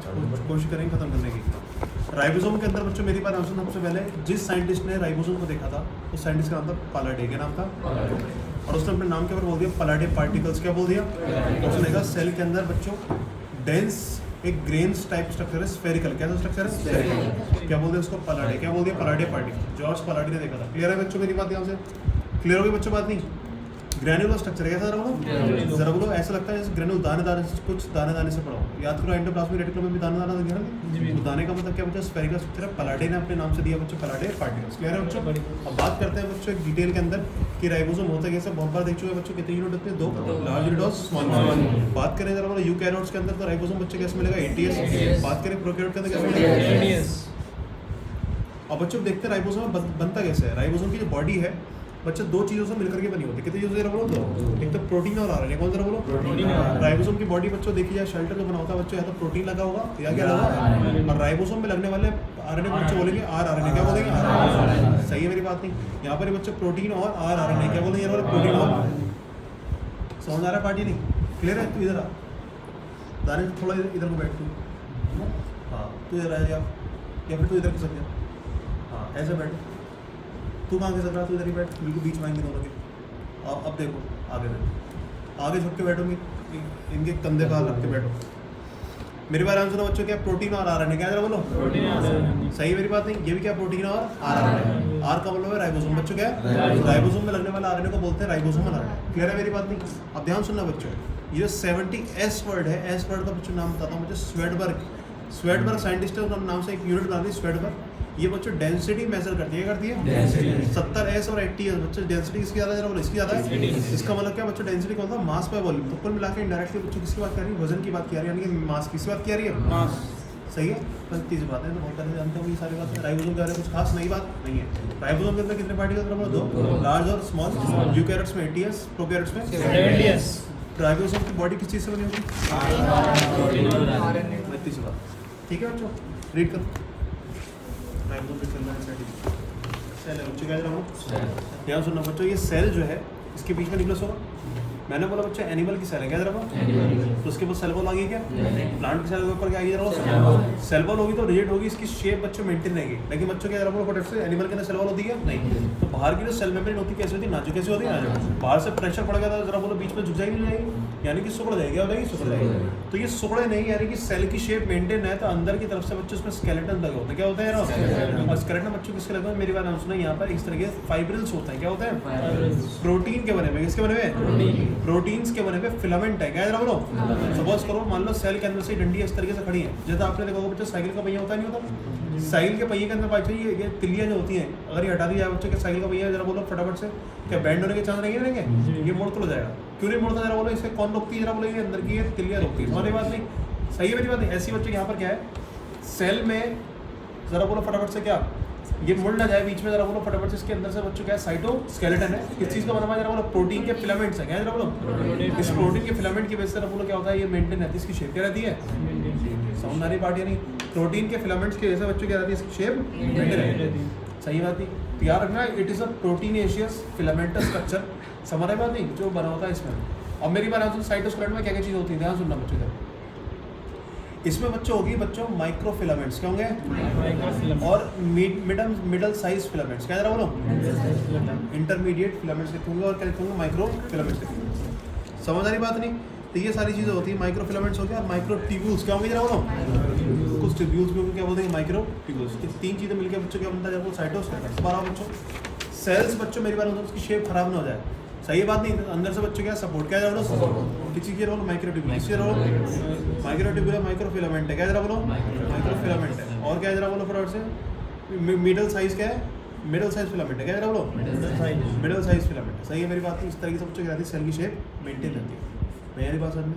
कोशिश करेंगे खत्म करने की। राइबोसोम के अंदर बच्चों मेरी बात ध्यान सुनना, सबसे पहले जिस साइंटिस्ट ने राइबोसोम को देखा था उस साइंटिस्ट का नाम था पालाडे, क्या नाम था, और उसने अपने नाम के ऊपर बोल दिया पालाडे पार्टिकल्स, क्या बोल दिया, उसने कहा सेल के अंदर बच्चों डेंस एक ग्रेन्स टाइप स्ट्रक्चर है, स्फेरिकल, क्या स्ट्रक्चर है, स्फेरिकल, क्या बोल दिया उसको, पालाडे, क्या बोल दिया, पालाडे पार्टिकल, जॉर्ज पालाडे ने देखा था। क्लियर है बच्चों मेरी बात ध्यान से, क्लियर होगी बच्चों बात नहीं, ग्रैन्युलर स्ट्रक्चर है, जरा बोलो, जरा बोलो, ऐसा लगता है जैसे ग्रैन्युल दाने दाने कुछ दाने दाने से पड़ा हो, याद करो एंडोप्लाज्मिक रेटिकुलम में भी दाने दाने दिखा ना, तो दाने का मतलब क्या बच्चों, स्फेरिकल स्ट्रक्चर है, पालाडे ने अपने नाम से दिया बच्चों, पालाडे पार्टिकल्स। क्लियर है बच्चों। अब बात करते हैं बच्चों एक डिटेल के अंदर कि राइबोसोम होता है कैसे, बहुत बार देख चुके हैं बच्चों, कितने यूनिट होते हैं, 2, लार्ज यूनिट और स्मॉल यूनिट। बात करें जरा बोलो यूकैरियोट्स के अंदर तो राइबोसोम बच्चों कैसे मिलेगा, ATS। बात करें प्रोकैरियोट के अंदर कैसे मिलेगा, ATS। अब बच्चों देखते हैं राइबोसोम बनता कैसे है। राइबोसोम की जो बॉडी है बच्चों 2 चीज़ों से मिलकर के बनी होती है, कितनी चीज़ों से बोलो, 2, एक तो प्रोटीन और RNA, कौन सा बोलो, प्रोटीन। राइबोसोम की बॉडी बच्चों देखी जाए शेल्टर जो बना होता है बच्चों, या तो प्रोटीन लगा होगा या क्या लगा, और राइबोसोम में लगने वाले RNA को बच्चों बोलेंगे RNA, क्या बोलेंगे, RNA। सही है मेरी बात नहीं, यहाँ पर बच्चों प्रोटीन और RNA, क्या बोलेंगे, प्रोटीन और, समझ आ रहा है पार्टी नहीं, क्लियर है। तू इधर आ, दाने थोड़ा इधर को बैठ, तू हाँ, तू इधर आ जा, या फिर तू इधर खिसक जा, हाँ ऐसे बैठ, तू कहाँ खिसक रहा, तू इधर ही बैठ, बिल्कुल बीच में आएंगे दोनों के। अब देखो आगे बैठो, आगे झुक के बैठोगे, इनके कंधे का रख के बैठो। मेरी बात आंसर सुनो बच्चों, क्या प्रोटीन और RNA, क्या जरा बोलो, प्रोटीन। सही है मेरी बात नहीं, ये भी क्या प्रोटीन और RNA, आर का मतलब है राइबोसोम, बच्चों क्या है, राइबोसोम में लगने वाला RNA को बोलते हैं राइबोसोम और RNA। क्लियर है मेरी बात नहीं। अब ध्यान सुनना बच्चों, ये 70S वर्ड है, S वर्ड का बच्चों नाम बताता हूँ मुझे, स्वेडबर्ग साइंटिस्ट है, उन्होंने नाम से एक यूनिट बना दी स्वेडबर्ग। ये बच्चों डेंसिटी मेजर करती है, क्या करती है, 70S और 80S बच्चों, डेंसिटी किसकी ज़्यादा है, इसकी ज़्यादा है। इसका मतलब क्या बच्चों, डेंसिटी कौन सा, मास बाय वॉल्यूम। तो कुल मिला के इंडायरेक्टली बच्चों किसकी बात कर रही है, वजन की बात कर रही है, यानी कि मास किसकी बात कर रही है, मास। सही है, बस तीसरी बात है, तो बहुत सारे जानते हो ये सारी बात। राइबोसोम के बारे में कुछ खास नई बात नहीं है। राइबोसोम के अंदर कितने पार्टिकल, 2, लार्ज और स्मॉल। यूकैरियोट्स में ATS, प्रोकैरियोट्स में 70S। राइबोसोम की बॉडी किस चीज़ से बनी होगी, तीसरी बात, ठीक है बच्चों, रीड करो। राइबोसोम पे चलना है, सेल है बच्चों, क्या जरा बोलो, ध्यान सुनना बच्चों, ये सेल जो है इसके बीच में न्यूक्लियस होगा। मैंने बोला बच्चा एनिमल की सेल है, क्या जरा तो उसके बाद सेल वॉल आ गई, क्या प्लांट की सेल के ऊपर क्या आएगी जरा, सेल वॉल होगी तो रिजिड होगी, इसकी शेप बच्चों मेंटेन रहेगी। लेकिन बच्चों क्या जरा फटाफट से एनिमल के अंदर सेल वॉल होती है नहीं, तो बाहर की जो सेल मेम्ब्रेन होती है कैसी होती है, नाजुक कैसी होती है, नाजुक। बाहर से प्रेशर पड़ गया था जरा बोलो, बीच में झुक जाएगी, नहीं जाएगी, यानी कि सिकुड़ जाएगी, क्या हो जाएगी, सिकुड़ जाएगी। तो ये सिकुड़े नहीं, यानी कि सेल की शेप मेंटेन है, तो अंदर की तरफ से बच्चों उसमें स्केलेटन लगे होते हैं, क्या होता है यार, और स्केलेटन बच्चों किसके लगते हैं, मेरी बात नाम सुना, यहाँ पर इस तरह के फाइब्रिल्स होते हैं, क्या होते हैं, प्रोटीन के बने हुए, किसके बने हुए, प्रोटीन्स के बने हुए फिलामेंट है, क्या जरा बोलो। सपोज करो मान लो सेल के अंदर से डंडी इस तरीके से खड़ी है, जैसे आपने देखा होगा बच्चों साइकिल का पहिया होता है, नहीं होता, साइकिल के पहिए के अंदर बच्चों ये तिलियां जो होती हैं, अगर ये हटा दी जाए बच्चों के साइकिल का पहिया, जरा बोलो फटाफट से, क्या बैंड होने के चांस रहेंगे, ये मोड़ तो हो जाएगा, क्यों नहीं मोड़ता, जरा बोलो, इसे कौन रोकती है, जरा बोलो, ये अंदर की ये तिलियां रोकती है, हमारी बात नहीं, सही है मेरी बात नहीं। ऐसी बच्चों यहाँ पर क्या है, सेल में जरा बोलो फटाफट से, क्या ये मुड़ ना जाए बीच में, जरा बोलो फटाफट से, इसके अंदर से बच्चों क्या है, साइटोस्केलेटन है, किस चीज़ का बना हुआ है, जरा बोलो, प्रोटीन के फिलामेंट्स है, क्या जरा बोलो, इस प्रोटीन के फिलामेंट की वजह से जरा बोलो क्या होता है, ये मेंटेन रहती है, इसकी शेप क्या रहती है, समझ आ रही पार्ट या नहीं, प्रोटीन के फिलामेंट्स की वजह से बच्चों क्या रहती है, इसकी शेप मेंटेन रहती है, सही बात नहीं। तो याद रखना, it is a proteinaceous filamentous structure, समझ रहे बात नहीं, जो बना होता है इसमें। और मेरी बात साइटोस्केलेटन में क्या क्या चीज़ होती है, ध्यान सुनना बच्चों, इसमें बच्चों होगी बच्चों माइक्रोफिलामेंट्स, क्या होंगे, और मिडल साइज फिलामेंट्स, क्या जरा बोलो, इंटरमीडिएट फिलामेंट्स लिखूंगे, और क्या लिखूंगे, माइक्रोफिलामेंट्स लिखूंगे, समझ आ रही बात नहीं। तो ये सारी चीज़ें होती है, माइक्रोफिलामेंट्स हो गया, और माइक्रोट्यूब्यूल्स क्या होंगे, जरा बोलो, कुछ ट्यूब्यूल्स भी क्या बोलते हैं, माइक्रोट्यूब्यूल्स। ये 3 चीज़ें मिलकर बच्चों क्या बनता है, जब साइटोस्केलेटन। बारह बच्चों सेल्स बच्चों, मेरी बात उसकी शेप खराब ना हो जाए, सही बात नहीं, अंदर से बच्चों क्या सपोर्ट, क्या जरा बोलो, किसी की रोल माइक्रोट्यूब्यूल, किसी रोल माइक्रोट्यूब्यूल, माइक्रोफिलामेंट है, क्या जरा बोलो, माइक्रोफिलामेंट है, और क्या जरा बोलो फटाफट से, मिडल साइज क्या है? मिडल साइज फिलामेंट है, क्या है बोलो? Middle size filament. सही है मेरी बात? इस तरीके से बच्चों क्या रहती है, सेल की शेप मेंटेन रहती है। मेरी बात समझ में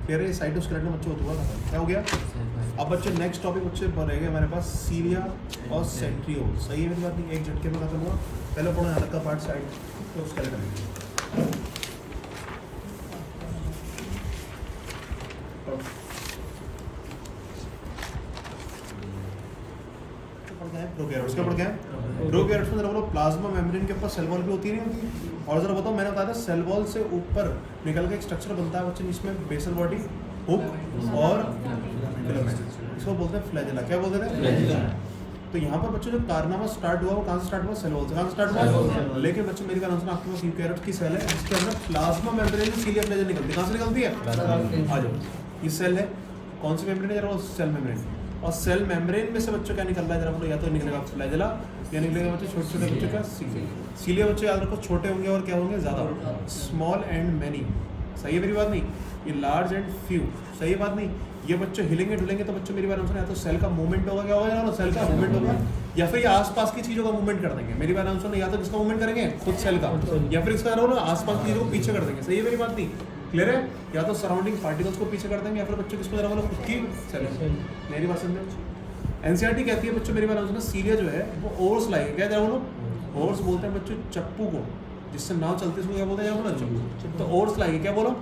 कह रहे हैं साइटोस्केलेटन बच्चों होता हुआ क्या हो गया? अब बच्चे नेक्स्ट टॉपिक बच्चे रहेगा हमारे पास सीलिया और सेंट्रियोल। सही है मेरी बात? नहीं, एक झटके में खत्म हुआ। पहले पढ़ो यहाँ तक का पार्ट साइटोस्केलेटन। प्रोकैरियोट्स क्या पढ़ क्या है? प्रोकैरियोट्स में जरा बोलो प्लाज्मा मेम्ब्रेन के ऊपर सेल वॉल भी होती है, नहीं होती? और जरा बताओ, मैंने बताया था सेल वॉल से ऊपर निकल के एक स्ट्रक्चर बनता है बच्चे जिसमें बेसल बॉडी, हुक और फिलामेंट, इसको बोलते हैं फ्लैजेला। क्या बोलते हैं? तो यहाँ पर बच्चों जो कारनामा स्टार्ट हुआ वो कहाँ से स्टार्ट हुआ? सेल वॉल से। कहाँ से स्टार्ट हुआ? लेकिन बच्चों मेरी बात सुनो, आपके पास यूकैरियोट की सेल है जिसके अंदर प्लाज्मा मेम्ब्रेन में सीलिया फ्लैजेला निकलती है। कहाँ से निकलती है? आ जाओ, ये सेल है। कौन सी मेम्ब्रेन है? जरा सेल मेम्ब्रेन। और सेल मेम्ब्रेन में से बच्चों क्या निकल रहा है? जरा बोलो, या तो निकलेगा फ्लैजेला या निकलेगा बच्चे छोटे छोटे बच्चों का सीलिया। सीलिया बच्चे याद रखो छोटे होंगे और क्या होंगे? ज़्यादा, स्मॉल एंड मैनी। सही है मेरी बात? नहीं, ये लार्ज एंड फ्यू। सही है बात? नहीं, ये बच्चों हिलेंगे ढुलेंगे तो बच्चों मेरी बात सुनो, या तो सेल का मूवमेंट होगा, क्या होगा? सेल का मूवमेंट होगा, या फिर ये आसपास की चीज़ों का मूवमेंट कर देंगे। मेरी बात सुनो, या तो किसका मूवमेंट करेंगे? खुद सेल का, या फिर इसका ना आसपास की चीज़ों को पीछे कर देंगे। सही है मेरी बात? नहीं, क्लियर है? या तो सराउंडिंग पार्टिकल्स को पीछे कर देंगे, या फिर बच्चों किसको जरा बोलो खुद की सेल। मेरी बात समझो, एनसीईआरटी कहती है बच्चों मेरी बात सुनो, सीलिया जो है वो ओर्स लाइक, क्या जरा बोलो? ओर्स बोलते हैं बच्चों चप्पू को, जिससे नाव चलती है उसको क्या बोलते हैं? बोलो चप्पू। तो ओर्स लाइक क्या बोलो?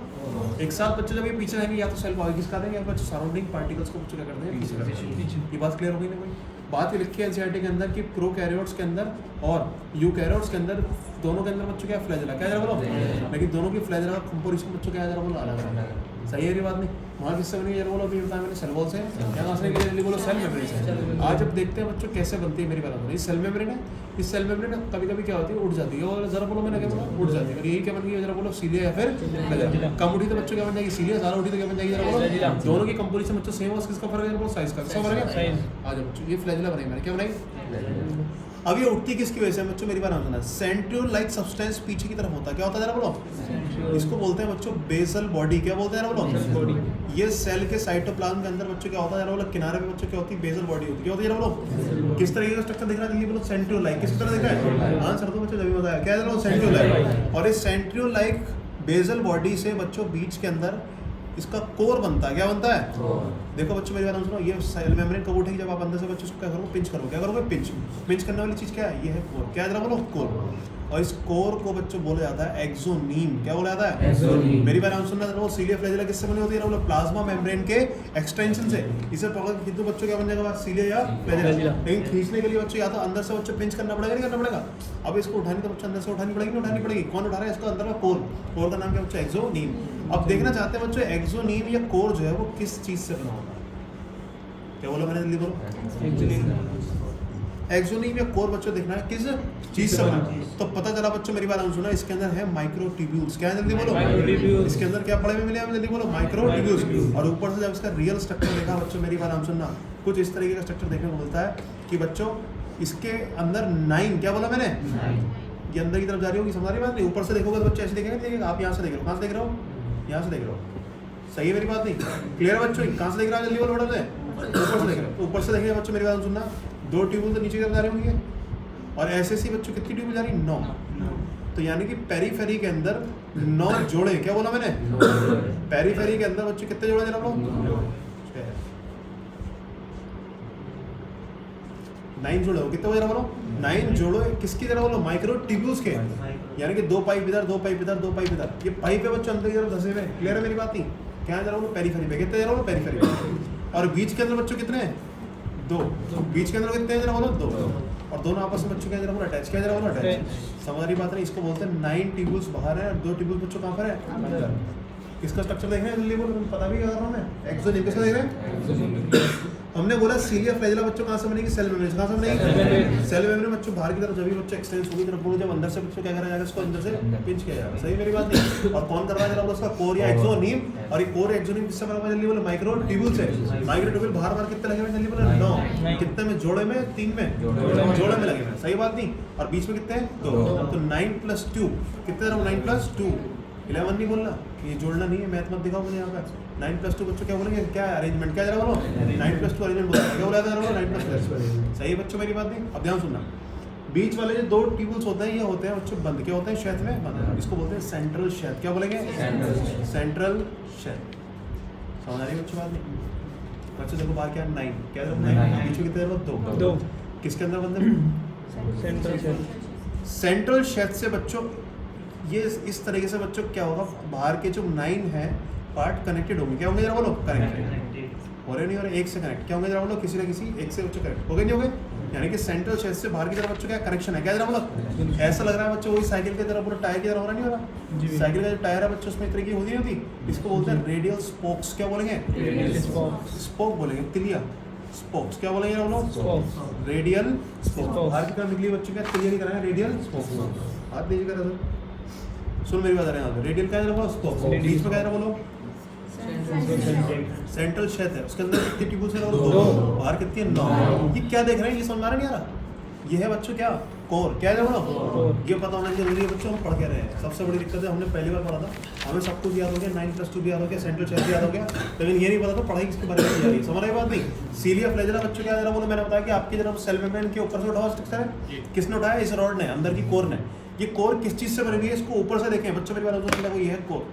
एक साथ बच्चे जब ये पीछे रहेंगे या तो सेल को आगे खिसका देंगे, या बच्चे सराउंडिंग पार्टिकल्स को बच्चों क्या कर देंगे? पीछे कर देंगे। ये बात क्लियर हो गई ना? कोई बात ये लिखी है एनसीईआरटी के अंदर कि प्रोकैरियोट्स के अंदर और यूकैरियोट्स के अंदर दोनों के अंदर बच्चों क्या फ्लैजेला, क्या जरा बोलो? लेकिन दोनों की फ्लैजेला कंपोजिशन बच्चों क्या जरा बोलो? अलग अलग। सही है ये बात? नहीं, वहाँ किससे बनी जरा बोलो? अभी बताया मैंने, सेल वॉल से। या कहाँ से निकली? बोलो सेल मेम्ब्रेन से। आज अब देखते हैं बच्चों कैसे बनती है। मेरी बात हो रही है, सेल मेम्ब्रेन है। इस सेल मेम्ब्रेन कभी कभी क्या होती है? उठ जाती है। और जरा बोलो, मैंने क्या बोला? उठ जाती है। और यही क्या बन गई? जरा बोलो सीलिया या फिर फ्लैजेला। कम उठी तो बच्चों क्या बन जाएगी? सीलिया। ज़्यादा उठी तो क्या बन जाएगी? जरा बोलो। दोनों की कंपोजिशन बच्चों सेम है, किसका फर्क है? बोलो साइज का। किसका फर्क है? आज बच्चों ये फ्लैजेला बनाई मैंने, क्या बनाई? अब ये उठती किसकी वजह से बच्चों? मेरी बात समझना, सेंट्रियोल लाइक सब्सटेंस पीछे की तरफ होता है। क्या होता है जरा बोलो? इसको बोलते हैं बच्चों बेसल बॉडी। क्या बोलते हैं जरा बोलो? ये सेल के साइटोप्लाज्म के अंदर बच्चों क्या होता है जरा बोलो? किनारे पे बच्चों क्या होती है? बेसल बॉडी होती है। क्या होती है जरा बोलो? किस तरीके का स्ट्रक्चर दिख रहा है? जल्दी बोलो। Centriole like. किस तरह दिख रहा है? आंसर तो बच्चों जब बताया, क्या जरा सेंट्रियोल लाइक। और इस सेंट्रियोल लाइक बेसल बॉडी से बच्चों बीच के अंदर इसका कोर बनता है। क्या बनता है? देखो बच्चों मेरी बात सुनो, ये सेल मेम्ब्रेन कब उठेगी? जब आप अंदर से बच्चों को क्या करोगे? पिंच करोगे। क्या करोगे? पिंच करने वाली चीज़ क्या है? ये है कोर। क्या जरा बोलो? कोर। और इस कोर को बच्चों बोला जाता है एक्सोनीम। क्या बोला जाता है? एक्सोनीम। मेरी बात सुनना, वो सीलिया फ्लैजेला किससे बनी होती है? बोलो प्लाज्मा मेम्ब्रेन के एक्सटेंशन से। इसे पकड़ के खींचो बच्चों, क्या बन जाएगा? सीलिया या फ्लैजेला। लेकिन खींचने के लिए बच्चों या तो अंदर से बच्चों पिंच करना पड़ेगा, नहीं करना पड़ेगा? अब इसको उठानी तो बच्चों अंदर से उठानी पड़ेगी, नहीं उठानी पड़ेगी? कौन उठा रहा है इसको? अंदर का कोर। कोर का नाम क्या बच्चों? एक्सोनीम। अब देखना चाहते हैं बच्चों एक्सोनीम या कोर जो है वो किस चीज़ से बना होता है? क्या बोला मैंने? जल्दी बोलो। एक्सोनीम या कोर बच्चों देखना है किस चीज़ से बना। तो पता चला बच्चों मेरी बात सुना, इसके अंदर है माइक्रोट्यूब्यूल्स। क्या है? जल्दी बोलो। इसके अंदर क्या पढ़े में मिले हमें? जल्दी बोलो। माइक्रोट्यूब्यूल्स। और ऊपर से जब इसका रियल स्ट्रक्चर देखा बच्चों मेरी बात सुनना, कुछ इस तरीके का स्ट्रक्चर देखने को मिलता है कि बच्चों इसके अंदर 9, क्या बोला मैंने? ये अंदर की तरफ जा रही होगी, समझ रही बात नहीं? ऊपर से देखोगे तो बच्चे ऐसे देखेंगे। आप यहाँ से देख रहे हो, कहाँ से देख रहे हो? यहाँ से देख रहे हो। सही है मेरी बात? नहीं, क्लियर है बच्चों? कहाँ से देख रहा है? जल्दी बोलो। ऊपर से देख रहे हो। ऊपर से देखेंगे बच्चों मेरी बात सुनना, 2 ट्यूबुल तो नीचे की तरफ जा रहे होंगे, और ऐसे ही बच्चों कितनी ट्यूबुल जा रही? 9। तो यानी कि पेरीफेरी के अंदर 9 जोड़े। क्या बोला मैंने? पेरीफेरी के अंदर बच्चों कितने जोड़े? जरा बोलो। 9 जोड़े हो। कितने हो? जरा बोलो। 9 जोड़ो किसकी? जरा बोलो। माइक्रोट्यूब्यूल्स के। यानी कि 2 पाइप इधर, 2 पाइप इधर, 2 पाइप इधर। ये पाइप है बच्चों अंदर की तरफ धसे हुए। क्लियर है मेरी बात? नहीं, क्या जरा बोलो? पेरीफेरी पे। कितने? जरा बोलो पेरीफेरी पे। और बीच के अंदर बच्चों कितने हैं? 2। बीच के अंदर कितने हैं? जरा बोलो। 2। और दोनों आपस में बच्चों क्या जरा बोलो? अटैच। क्या जरा बोलो? अटैच। समझ रही बात नहीं? इसको बोलते हैं 9 ट्यूब्यूल्स बाहर है और 2 ट्यूब्यूल्स बच्चों कहाँ पर है? इसका स्ट्रक्चर देख रहे हैं? जल्दी बोलो। पता भी कर रहा हूँ मैं। एक्सोनीम किसका देख रहे हैं? हमने बोला सीलिया फ्लैजेला बच्चों कहाँ से बनेगी? Cell membrane. कहाँ से बनेगी? सेल मेम्ब्रेन बच्चों बाहर की तरफ जब भी बच्चों एक्सटेंस होगी तरफ बोलो, जब अंदर से बच्चों क्या करा जाएगा? इसको अंदर से पिंच किया जाएगा। सही मेरी बात नहीं? और कौन कर रहा है? जरा बोलो उसका कोर या एक्सोनीम। और ये कोर एक्सोनीम किससे बना हुआ? जल्दी बोलो। माइक्रोट्यूब्यूल से। माइक्रोट्यूब्यूल बाहर कितने लगे हुए? जल्दी बोलो। 9। कितने में? जोड़े में? 3 में जोड़े में लगे हुए। सही बात नहीं? और बीच में कितने हैं? 2। तो 9 + 2 कितने? 9 + 2 11 नहीं बोलना, ये जोड़ना नहीं है, मैथ मत दिखाओ मुझे यहाँ पे। 9+2 बच्चों क्या बोलेंगे, क्या है अरेंजमेंट, क्या जरा बोलो 9+2 अरेंजमेंट बोलते हैं, क्या बोला था 9+2। सही है बच्चों मेरी बात नहीं। अब ध्यान सुनना, बीच वाले जो दो ट्यूबल्स होते हैं ये होते हैं बच्चों बंद, क्या होते हैं शेथ में बंद, इसको बोलते हैं सेंट्रल शेथ। क्या बोलेंगे, सेंट्रल शेथ। समझ आ रही है बच्चों बात नहीं। बच्चों देखो बाहर क्या 9, क्या 9 बीच में कितने 2, किसके अंदर बंद है, सेंट्रल शेथ से बच्चों। ये इस तरीके से बच्चों क्या होगा, बाहर के जो 9 है पार्ट कनेक्टेड होंगे, क्या होंगे जरा बोलो, कनेक्टेड हो रहे नहीं हो रहे, एक से कनेक्ट, क्या होंगे जरा बोलो, किसी ना किसी एक से बच्चों कनेक्ट हो गए नहीं हो गए, यानी कि सेंट्रल शेथ से बाहर की तरफ बच्चों क्या कनेक्शन है, क्या जरा बोलो। ऐसा लग रहा है बच्चों वही साइकिल की तरह पूरा टायर की तरह हो रहा नहीं हो रहा, साइकिल का जो टायर है बच्चों उसमें इस तरह की होती नहीं होती, इसको बोलते हैं रेडियल स्पोक्स। क्या बोलेंगे, स्पोक बोलेंगे, तिलिया स्पोक्स। क्या बोलेंगे जरा बोलो, रेडियल स्पोक्स। बाहर की तरफ निकली बच्चों क्या तिलिया नहीं कराएंगे, रेडियल स्पोक्स। हाथ दीजिए करा सर, सुन मेरी बात आ रही है, रेडियल क्या है स्पोक्स, बीच में क्या है बोलो, सेंट्रल शेथ है, उसके अंदर कितनी ट्यूब्स है, बाहर कितनी है 9। ये क्या देख रहे हैं, ये समझ आ रहा नहीं आ रहा, ये है बच्चों क्या कोर, क्या है बोलो, ये पता होना जरूरी है बच्चों, हम पढ़ के रहे हैं। सबसे बड़ी दिक्कत है हमने पहली बार पढ़ा था, हमें सब कुछ याद हो गया, 9+2 भी याद हो गया, सेंट्रल शेथ भी याद हो गया, लेकिन ये नहीं पता था पढ़ाई किसके बारे में की जा रही है। समझ रही बात नहीं। सीलिया फ्लैजेला बच्चों क्या जरा बोलो, मैंने बताया कि आपकी जरा सेल मेम्ब्रेन के ऊपर से उठाओ स्ट्रक्चर है, किसने उठाया, इस रॉड ने, अंदर की कोर ने। ये कोर किस चीज से बनी हुई है, इसको ऊपर से देखें बच्चों, मेरी बात ये है कोर,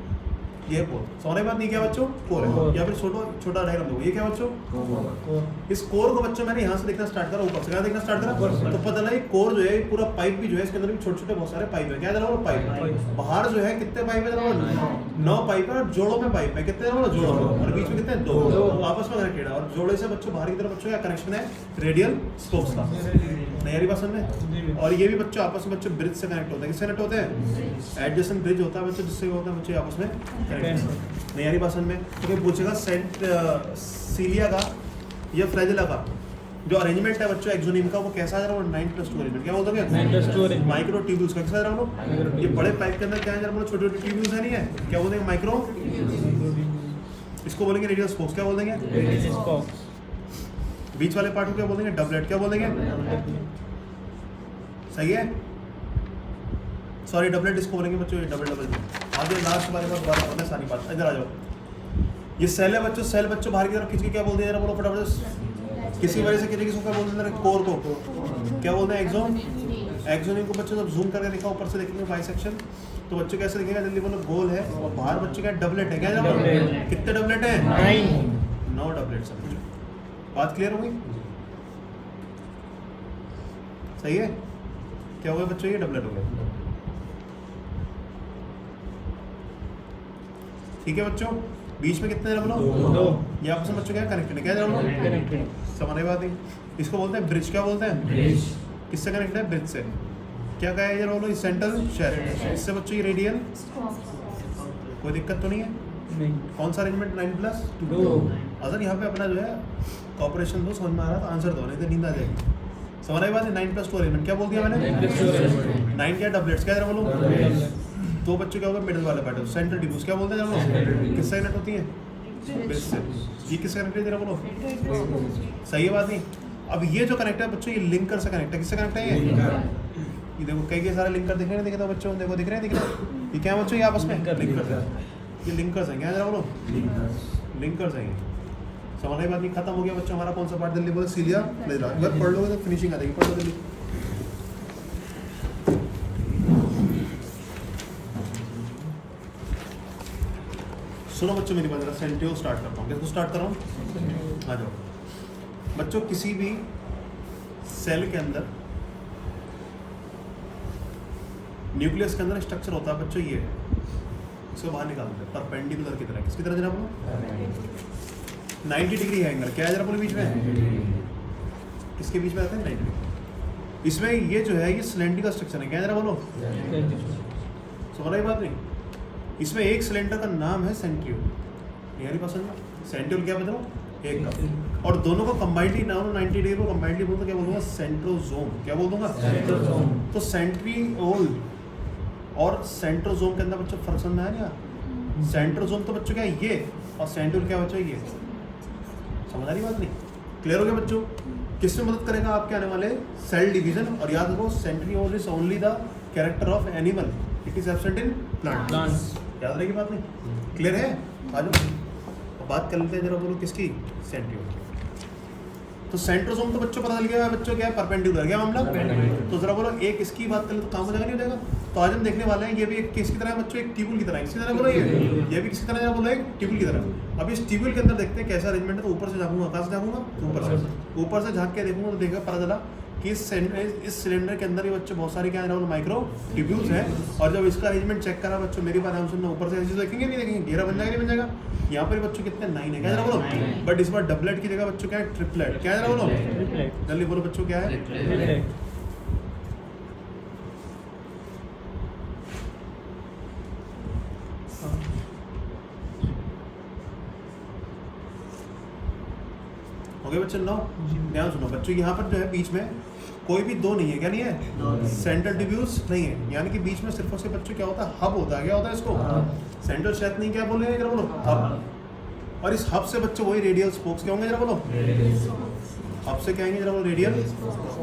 ये कोर। समझने बात नहीं, क्या बच्चों कोर है, या फिर छोटा डायग्राम देखो, ये क्या बच्चों कोर। इस कोर को बच्चों मैंने यहाँ से देखना स्टार्ट करा, ऊपर से क्या देखना स्टार्ट करा, तो पता लगा कोर जो है पूरा पाइप भी जो है, इसके अंदर भी छोटे छोटे बहुत सारे पाइप है, क्या जरा पाइप। बाहर जो है कितने पाइप है जरा 9 पाइप है, और जोड़ों में पाइप है कितने जरा जोड़ों में, और बीच में कितने 2 आपस में कनेक्टेड है, और जोड़े से बच्चों बाहर की तरफ बच्चों क्या कनेक्शन है, रेडियल स्पोक्स का। नई बात समझ में। और ये भी बच्चों आपस में बच्चों ब्रिज से कनेक्ट होते हैं, किससे कनेक्ट होते हैं, एडजेसेंट ब्रिज होता है बच्चों, जिससे होता है बच्चों आपस में कनेक्ट। नई भाषण में तो कोई पूछेगा सीलिया का या फ्लैजेला का जो अरेंजमेंट है बच्चों एक्सोनिम का, वो कैसा है, 9+2 अरेंजमेंट। क्या बोलते हैं 9+2 माइक्रो ट्यूब्यूल्स का, कैसा है, ये बड़े पाइप के अंदर क्या है जरा छोटे छोटे ट्यूब्यूल्स है नहीं है, क्या बोलते हैं माइक्रो, इसको बोलेंगे रेडियल स्पोक्स। क्या बोल देंगे, बीच वाले पार्ट को क्या बोलेंगे, डबलेट। क्या बोलेंगे, सही है, सॉरी डबलेट इसको बोलेंगे बच्चों, ये डबल। आगे लास्ट बारे में बात करते हैं सारी बात, इधर आ जाओ। ये सेल है बच्चों, सेल बच्चों बाहर की तरफ खींच के क्या बोलते हैं जरा बोलो फटाफट, किसी वजह से किसी क्या बोलते हैं, कोर को क्या बोलते हैं, एक्सोन। एक्सोनिम को बच्चों जब जूम करके दिखाओ, ऊपर से देखेंगे बाइसेक्शन, तो बच्चों कैसे दिखेगा, जल्दी बोलो, गोल है, और बाहर बच्चों क्या डबलेट है, क्या जरा कितने डबलेट है, 9 डबलेट सब। बात क्लियर हो गई, सही है। क्या हो गया बच्चों, ये डबलेट हो गया, ठीक है बच्चों। बीच में कितने बोलो 2, ये आपस में बच्चों क्या कनेक्टेड है, क्या कनेक्टेड, समझ बात नहीं। इसको बोलते हैं ब्रिज। क्या बोलते हैं ब्रिज, किससे कनेक्ट है, ब्रिज से। क्या कहा है ये बोलो, सेंट्रल शेथ, इससे बच्चों ये रेडियल, कोई दिक्कत तो नहीं है, नहीं। कौन सा अरेंजमेंट 9+2। अगर यहाँ पे अपना जो है कॉपरेशन दो, समझ में आ रहा था आंसर दो, नहीं तो नींद आ जाएगी। समझ रही बात है, 9+2 अरेंजमेंट। क्या बोल दिया मैंने, 9 क्या डबलेट्स, क्या जरा बोलो, दो बच्चों क्या होगा मिडिल वाला पैटर्न, सेंट्रल ट्यूब्यूल्स। क्या बोलते हैं जरा, किससे कनेक्ट होती है, ब्रिज से। ये किससे कनेक्ट है जरा बोलो, सही है बात नहीं। अब ये जो कनेक्ट है बच्चों, ये लिंकर से कनेक्ट है, किससे कनेक्ट है, ये देखो कई सारे लिंकर दिख रहे हैं, दिखे बच्चों, देखो दिख रहे हैं, ये क्या बच्चों, ये आपस में लिंकर है, ये लिंकर्स हैं, क्या जरा बोलो, लिंकर्स हैं। समझ बात नहीं, खत्म हो गया बच्चों हमारा कौन सा पार्ट, जल्दी बोलो, सीलिया फ्लैजेला। अगर पढ़ लोगे तो फिनिशिंग आ जाएगी, पढ़ लो जल्दी। सुनो बच्चों मेरी बात, सेंट्रियो स्टार्ट करता हूँ, किसको स्टार्ट कर रहा हूँ, आ जाओ बच्चों। किसी भी सेल के अंदर न्यूक्लियस के अंदर स्ट्रक्चर होता है बच्चों, ये इसको बाहर निकालते हैं परपेंडिकुलर की तरह, किसकी तरह जरा बोलो, 90 डिग्री है एंगल, क्या है जरा बोलो बीच में, किसके बीच में रहते हैं 90 डिग्री। इसमें ये जो है ये सिलेंडर का स्ट्रक्चर है, क्या जरा बोलो, समझ रही बात नहीं। इसमें एक सिलेंडर का नाम है सेंट्रियोल, यानी पसंद है सेंट्रियोल, क्या बताओ एक का, और दोनों को कंबाइंडली नाम 90 डिग्री को कंबाइंडली बोलूँ तो क्या बोलूँगा, सेंट्रोजोम। क्या बोल दूंगा, सेंट्रोजोम। तो सेंट्रियोल और सेंट्रोजोम के अंदर बच्चों फर्क समझ आया क्या, सेंट्रोजोम तो बच्चों क्या ये, और सेंट्रियोल क्या बच्चों ये, समझ आ रही बात नहीं, क्लियर हो गया बच्चों। किसमें मदद करेगा आपके आने वाले सेल डिवीजन, और याद रखो centriole is only the character of animal, it is absent in plant. याद रहेगी बात नहीं? क्लियर है? आ जाओ अब बात कर लेते हैं जरा, बोलो किसकी? सेंट्रियोल। तो सेंट्रोसोम तो बच्चों पता चल गया है, बच्चों क्या है? परपेंडिकुलर। क्या मामला? तो जरा बोलो एक इसकी बात कर ले तो काम हो जाएगा नहीं हो जाएगा? तो आज हम देखने वाले हैं ये भी एक किसकी तरह है बच्चों? एक ट्यूबुल की तरह है। किसकी तरह बोलो? ये भी किसकी तरह है? बोलो एक ट्यूबुल की तरह। अब इस ट्यूबुल के अंदर देखते हैं कैसा अरेंजमेंट है। तो ऊपर से झाँकूंगा, कहाँ से झाँकूंगा? ऊपर से झाँक के देखूंगा तो देखा पता चला कि इस सिलेंडर के अंदर ये बच्चों बहुत सारे क्या है माइक्रो ट्यूब्यूल्स हैं। और जब इसका अरेंजमेंट चेक करा बच्चों, मेरी बात हम सुनना, ऊपर से ऐसी देखेंगे नहीं देखेंगे, घेरा बन जाएगा नहीं बन जाएगा? यहाँ पर बच्चों कितने 9 है, क्या जरा बोलो? बट इस बार डबलेट की जगह बच्चों क्या है? ट्रिपलेट। क्या जरा बोलो? जल्दी बोलो बच्चों क्या है? ओके बच्चों, नो ध्यान सुनो बच्चों, यहाँ पर जो है बीच में कोई भी दो नहीं है। क्या नहीं है? सेंट्रल ट्यूब्यूल्स नहीं है, यानी कि बीच में सिर्फ और सिर्फ बच्चों क्या होता है? हब होता है। क्या होता है इसको? सेंट्रल शेथ नहीं, क्या बोल रहे हैं जरा बोलो? हब। और इस हब से बच्चों वही रेडियल स्पोक्स क्या होंगे जरा बोलो? हब से क्या आएंगे जरा बोलो? रेडियल।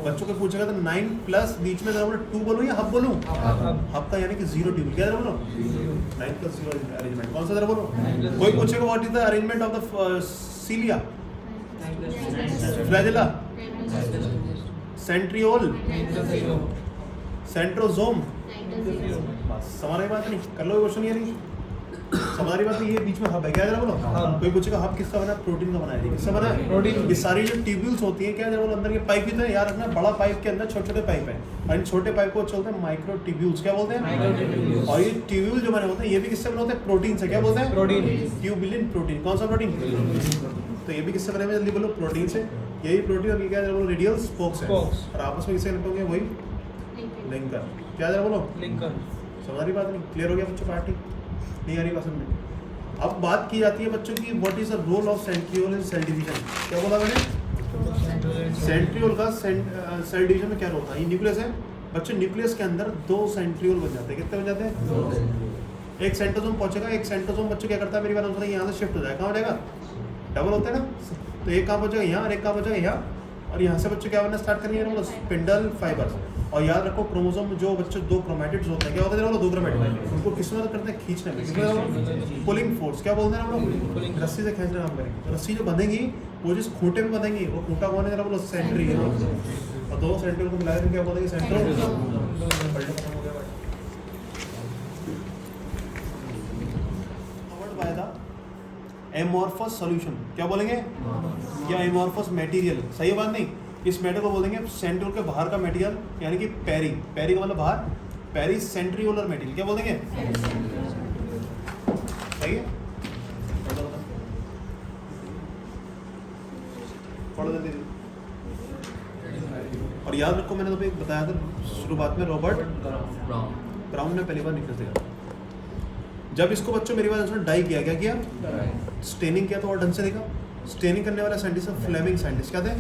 बच्चों को पूछेगा तो 9 प्लस बीच में जरा बोलो 2 बोलूं या हब बोलूं? हब का यानी कि 0 ट्यूब। क्या जरा बोलो? 9 प्लस 0 अरेंजमेंट। कौन सा जरा बोलो? कोई पूछेगा what is the arrangement of the cilia? Flagella, centriole, centrosome. बस हमारी बात नहीं कर लो, क्वेश्चन ये नहीं हमारी बात नहीं। ये बीच में हब है। क्या जरा बोलो? कोई पूछेगा हब किसका बना? प्रोटीन का बनाया। किसका बना? प्रोटीन। ये सारी जो ट्यूब्यूल्स होती हैं क्या जरा बोलो? अंदर के पाइप भी तो है यार, रखना बड़ा पाइप के अंदर छोटे छोटे पाइप है, और इन छोटे पाइप को चलते हैं माइक्रो ट्यूब्यूल्स। क्या बोलते हैं? और ये ट्यूब्यूल जो बने होते हैं ये भी किससे बने होते हैं? प्रोटीन से। क्या बोलते हैं? प्रोटीन। Tubulin protein. कौन सा प्रोटीन? तो ये भी किससे बने हुए? जल्दी बोलो? प्रोटीन से। यही प्रोटीन और ये क्या बोलो? रेडियल स्पोक्स है। और आपस में किससे कनेक्ट होंगे? वही लिंकर। क्या जरा बोलो? लिंकर। समझ बात नहीं? क्लियर हो गया बच्चों? पार्टी नहीं आ रही पसंद में? अब बात की जाती है बच्चों की what is the role of centriole in cell division. क्या बोला मैंने? सेंट्रियोल का सेल डिवीजन में क्या रोल होता है? ये न्यूक्लियस है बच्चों, न्यूक्लियस के अंदर 2 सेंट्रियोल बन जाते हैं। कितने बन जाते हैं? एक सेंट्रोसोम पहुंचेगा, एक सेंट्रोसोम बच्चों क्या करता है? मेरी बात सुनो, यहाँ से शिफ्ट हो जाएगा। कहाँ हो जाएगा? डबल होता है ना, तो एक कहाँ पहुंचेगा? यहाँ, और एक कहाँ पहुंचेगा? यहाँ। और यहाँ से बच्चों क्या बनना स्टार्ट करेंगे? Spindle fibres. और याद रखो क्रोमोसोम जो बच्चों 2 क्रोमैटिड्स होते हैं, क्या होते हैं? 2 क्रोमैटिड। उनको किस मदद करते हैं? खींचने में। Pulling force. क्या बोलते हैं हम लोग? रस्सी से खींचने काम करेंगे। रस्सी जो बंधेगी वो जिस खूंटे में बंधेंगी, वो खूंटा कौन है जरा बोलो? सेंट्रियोल। और 2 सेंट्रियोल को मिलाकर क्या बोलेंगे? सेंट्रोसोम। Amorphous solution. क्या बोलेंगे? या एमोर्फस मटेरियल। सही बात नहीं? इस मैटर को बोलेंगे सेंट्रियोल के बाहर का मटेरियल, यानी कि पेरी। पेरी का मतलब बाहर, पेरी सेंट्रियोलर मटेरियल। क्या बोलेंगे? सही है? पढ़ देते। और याद रखो मैंने तो एक बताया था शुरुआत में, रॉबर्ट ब्राउन ने पहली बार निकल दिया। जब इसको बच्चों मेरी बात सुनो डाई किया, क्या किया? स्टेनिंग किया। तो और ढंग से देखा, स्टेनिंग करने वाला साइंटिस्ट फ्लेमिंग साइंटिस्ट क्या थे?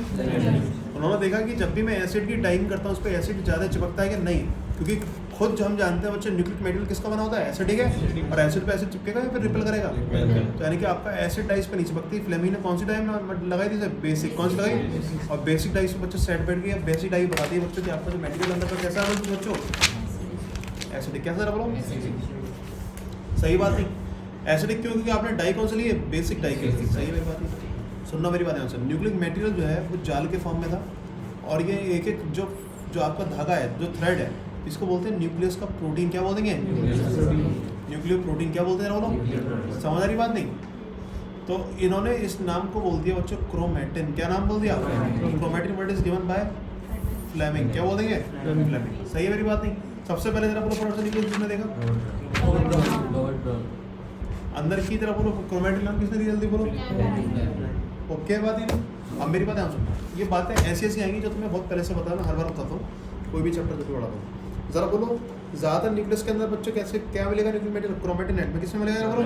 उन्होंने देखा कि जब भी मैं एसिड की डाइंग करता हूँ उस पर एसिड ज़्यादा चिपकता है कि नहीं, क्योंकि खुद जो हम जानते हैं बच्चे न्यूक्लिक मटेरियल किसका बना होता है? एसिडिक है। और एसिड पे एसिड चिपकेगा या फिर रिपेल करेगा? तो यानी कि आपका एसिड डाइस पे नहीं चिपकती। फ्लेमिंग ने कौन सी डाई लगाई थी? बेसिक। कौन सी लगाई? और बेसिक डाइस पे बच्चों सेट बैठ गई। बेसिक डाई बताती है बच्चों कि आपका जो मटेरियल अंदर का कैसा है बच्चों? एसिडिक। कैसा बोलो? सही बात नहीं? एसिडिक क्यों? क्योंकि आपने डाई कौन सी ली है? बेसिक डाई की। सही मेरी बात नहीं? सुनना मेरी बात है सर। न्यूक्लिक मटेरियल जो है वो जाल के फॉर्म में था, और ये एक एक जो आपका धागा है, जो थ्रेड है, इसको बोलते हैं न्यूक्लियस का प्रोटीन। क्या बोल देंगे? Nuclear protein. क्या बोलते हैं बोलो? समझ आ रही बात नहीं? तो इन्होंने इस नाम को बोल दिया बच्चों क्रोमैटिन। क्या नाम बोल दिया? Chromatin. What is given by Flemming. क्या बोल देंगे? फ्लेमिंग। सही है मेरी बात नहीं? सबसे पहले जरा बोलो प्रोडक्ट न्यूक्लियस किसने देखा? अंदर की तरफ बोलो क्रोमैटिन नाम किसने दिया? जल्दी बोलो। ओके बात ही नहीं? अब मेरी बात है सुनो, ये बातें ऐसी ऐसी आएंगी जो तुम्हें बहुत पहले से बताया, मैं हर बार बताता हूँ कोई भी चैप्टर जो पढ़ाता हूँ। जरा बोलो ज़्यादातर न्यूक्लियस के अंदर बच्चों कैसे क्या मिलेगा? न्यूक्लिक मटेरियल क्रोमैटिन में किसमें मिलेगा बोलो?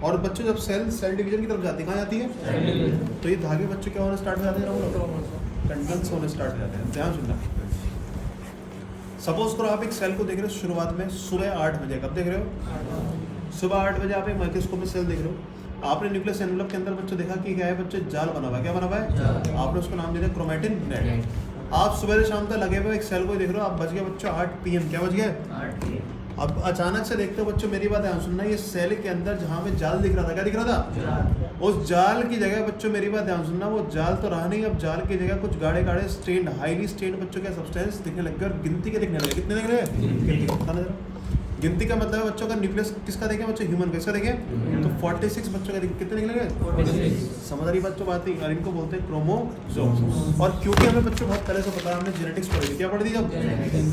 और बच्चों जब सेल डिवीजन की तरफ जाती है, कहाँ जाती है? तो ये धागे बच्चों क्या होने स्टार्ट हो जाते हैं? कंडेंस होने स्टार्ट हो जाते हैं। ध्यान सुनना। सपोज करो आप एक सेल को देख रहे हो शुरुआत में सुबह 8 बजे। कब देख रहे हो? सुबह 8 बजे आप एक माइक्रोस्कोप में सेल देख रहे हो। आपने न्यूक्लियस एनवेलप के अंदर बच्चों देखा कि क्या है? बच्चे जाल बना हुआ है। क्या बना हुआ है? आपने उसको नाम दे दिया क्रोमैटिन नेट। आप सुबह से शाम तक लगे हुए एक सेल को देख रहे हो। आप बज गए बच्चों 8 PM। क्या बज गए? अब अचानक से देखते हो बच्चों, मेरी बात ध्यान सुनना, ये सेल के अंदर जहाँ पे जाल दिख रहा था, क्या दिख रहा था? उस जाल की जगह बच्चों मेरी बात ध्यान सुनना, वो जाल तो रहा नहीं, अब जाल की जगह कुछ गाढ़े गाढ़े स्टेन्ड, हाईली स्टेन्ड बच्चों के सब्सटेंस दिखने लग गए और गिनती के दिखने लगे। कितने दिख रहे हैं? गिनती का मतलब बच्चों का न्यूक्लियस किसका देखें बच्चों? ह्यूमन का। किसका देखें? तो 46 बच्चों का कितने निकलेंगे? समझ रही बच्चों बात ही। और इनको बोलते हैं क्रोमोसोम। और क्योंकि हमें बच्चों बहुत पहले से पता है, हमने जेनेटिक्स पढ़ी थी, क्या पढ़ी थी जब,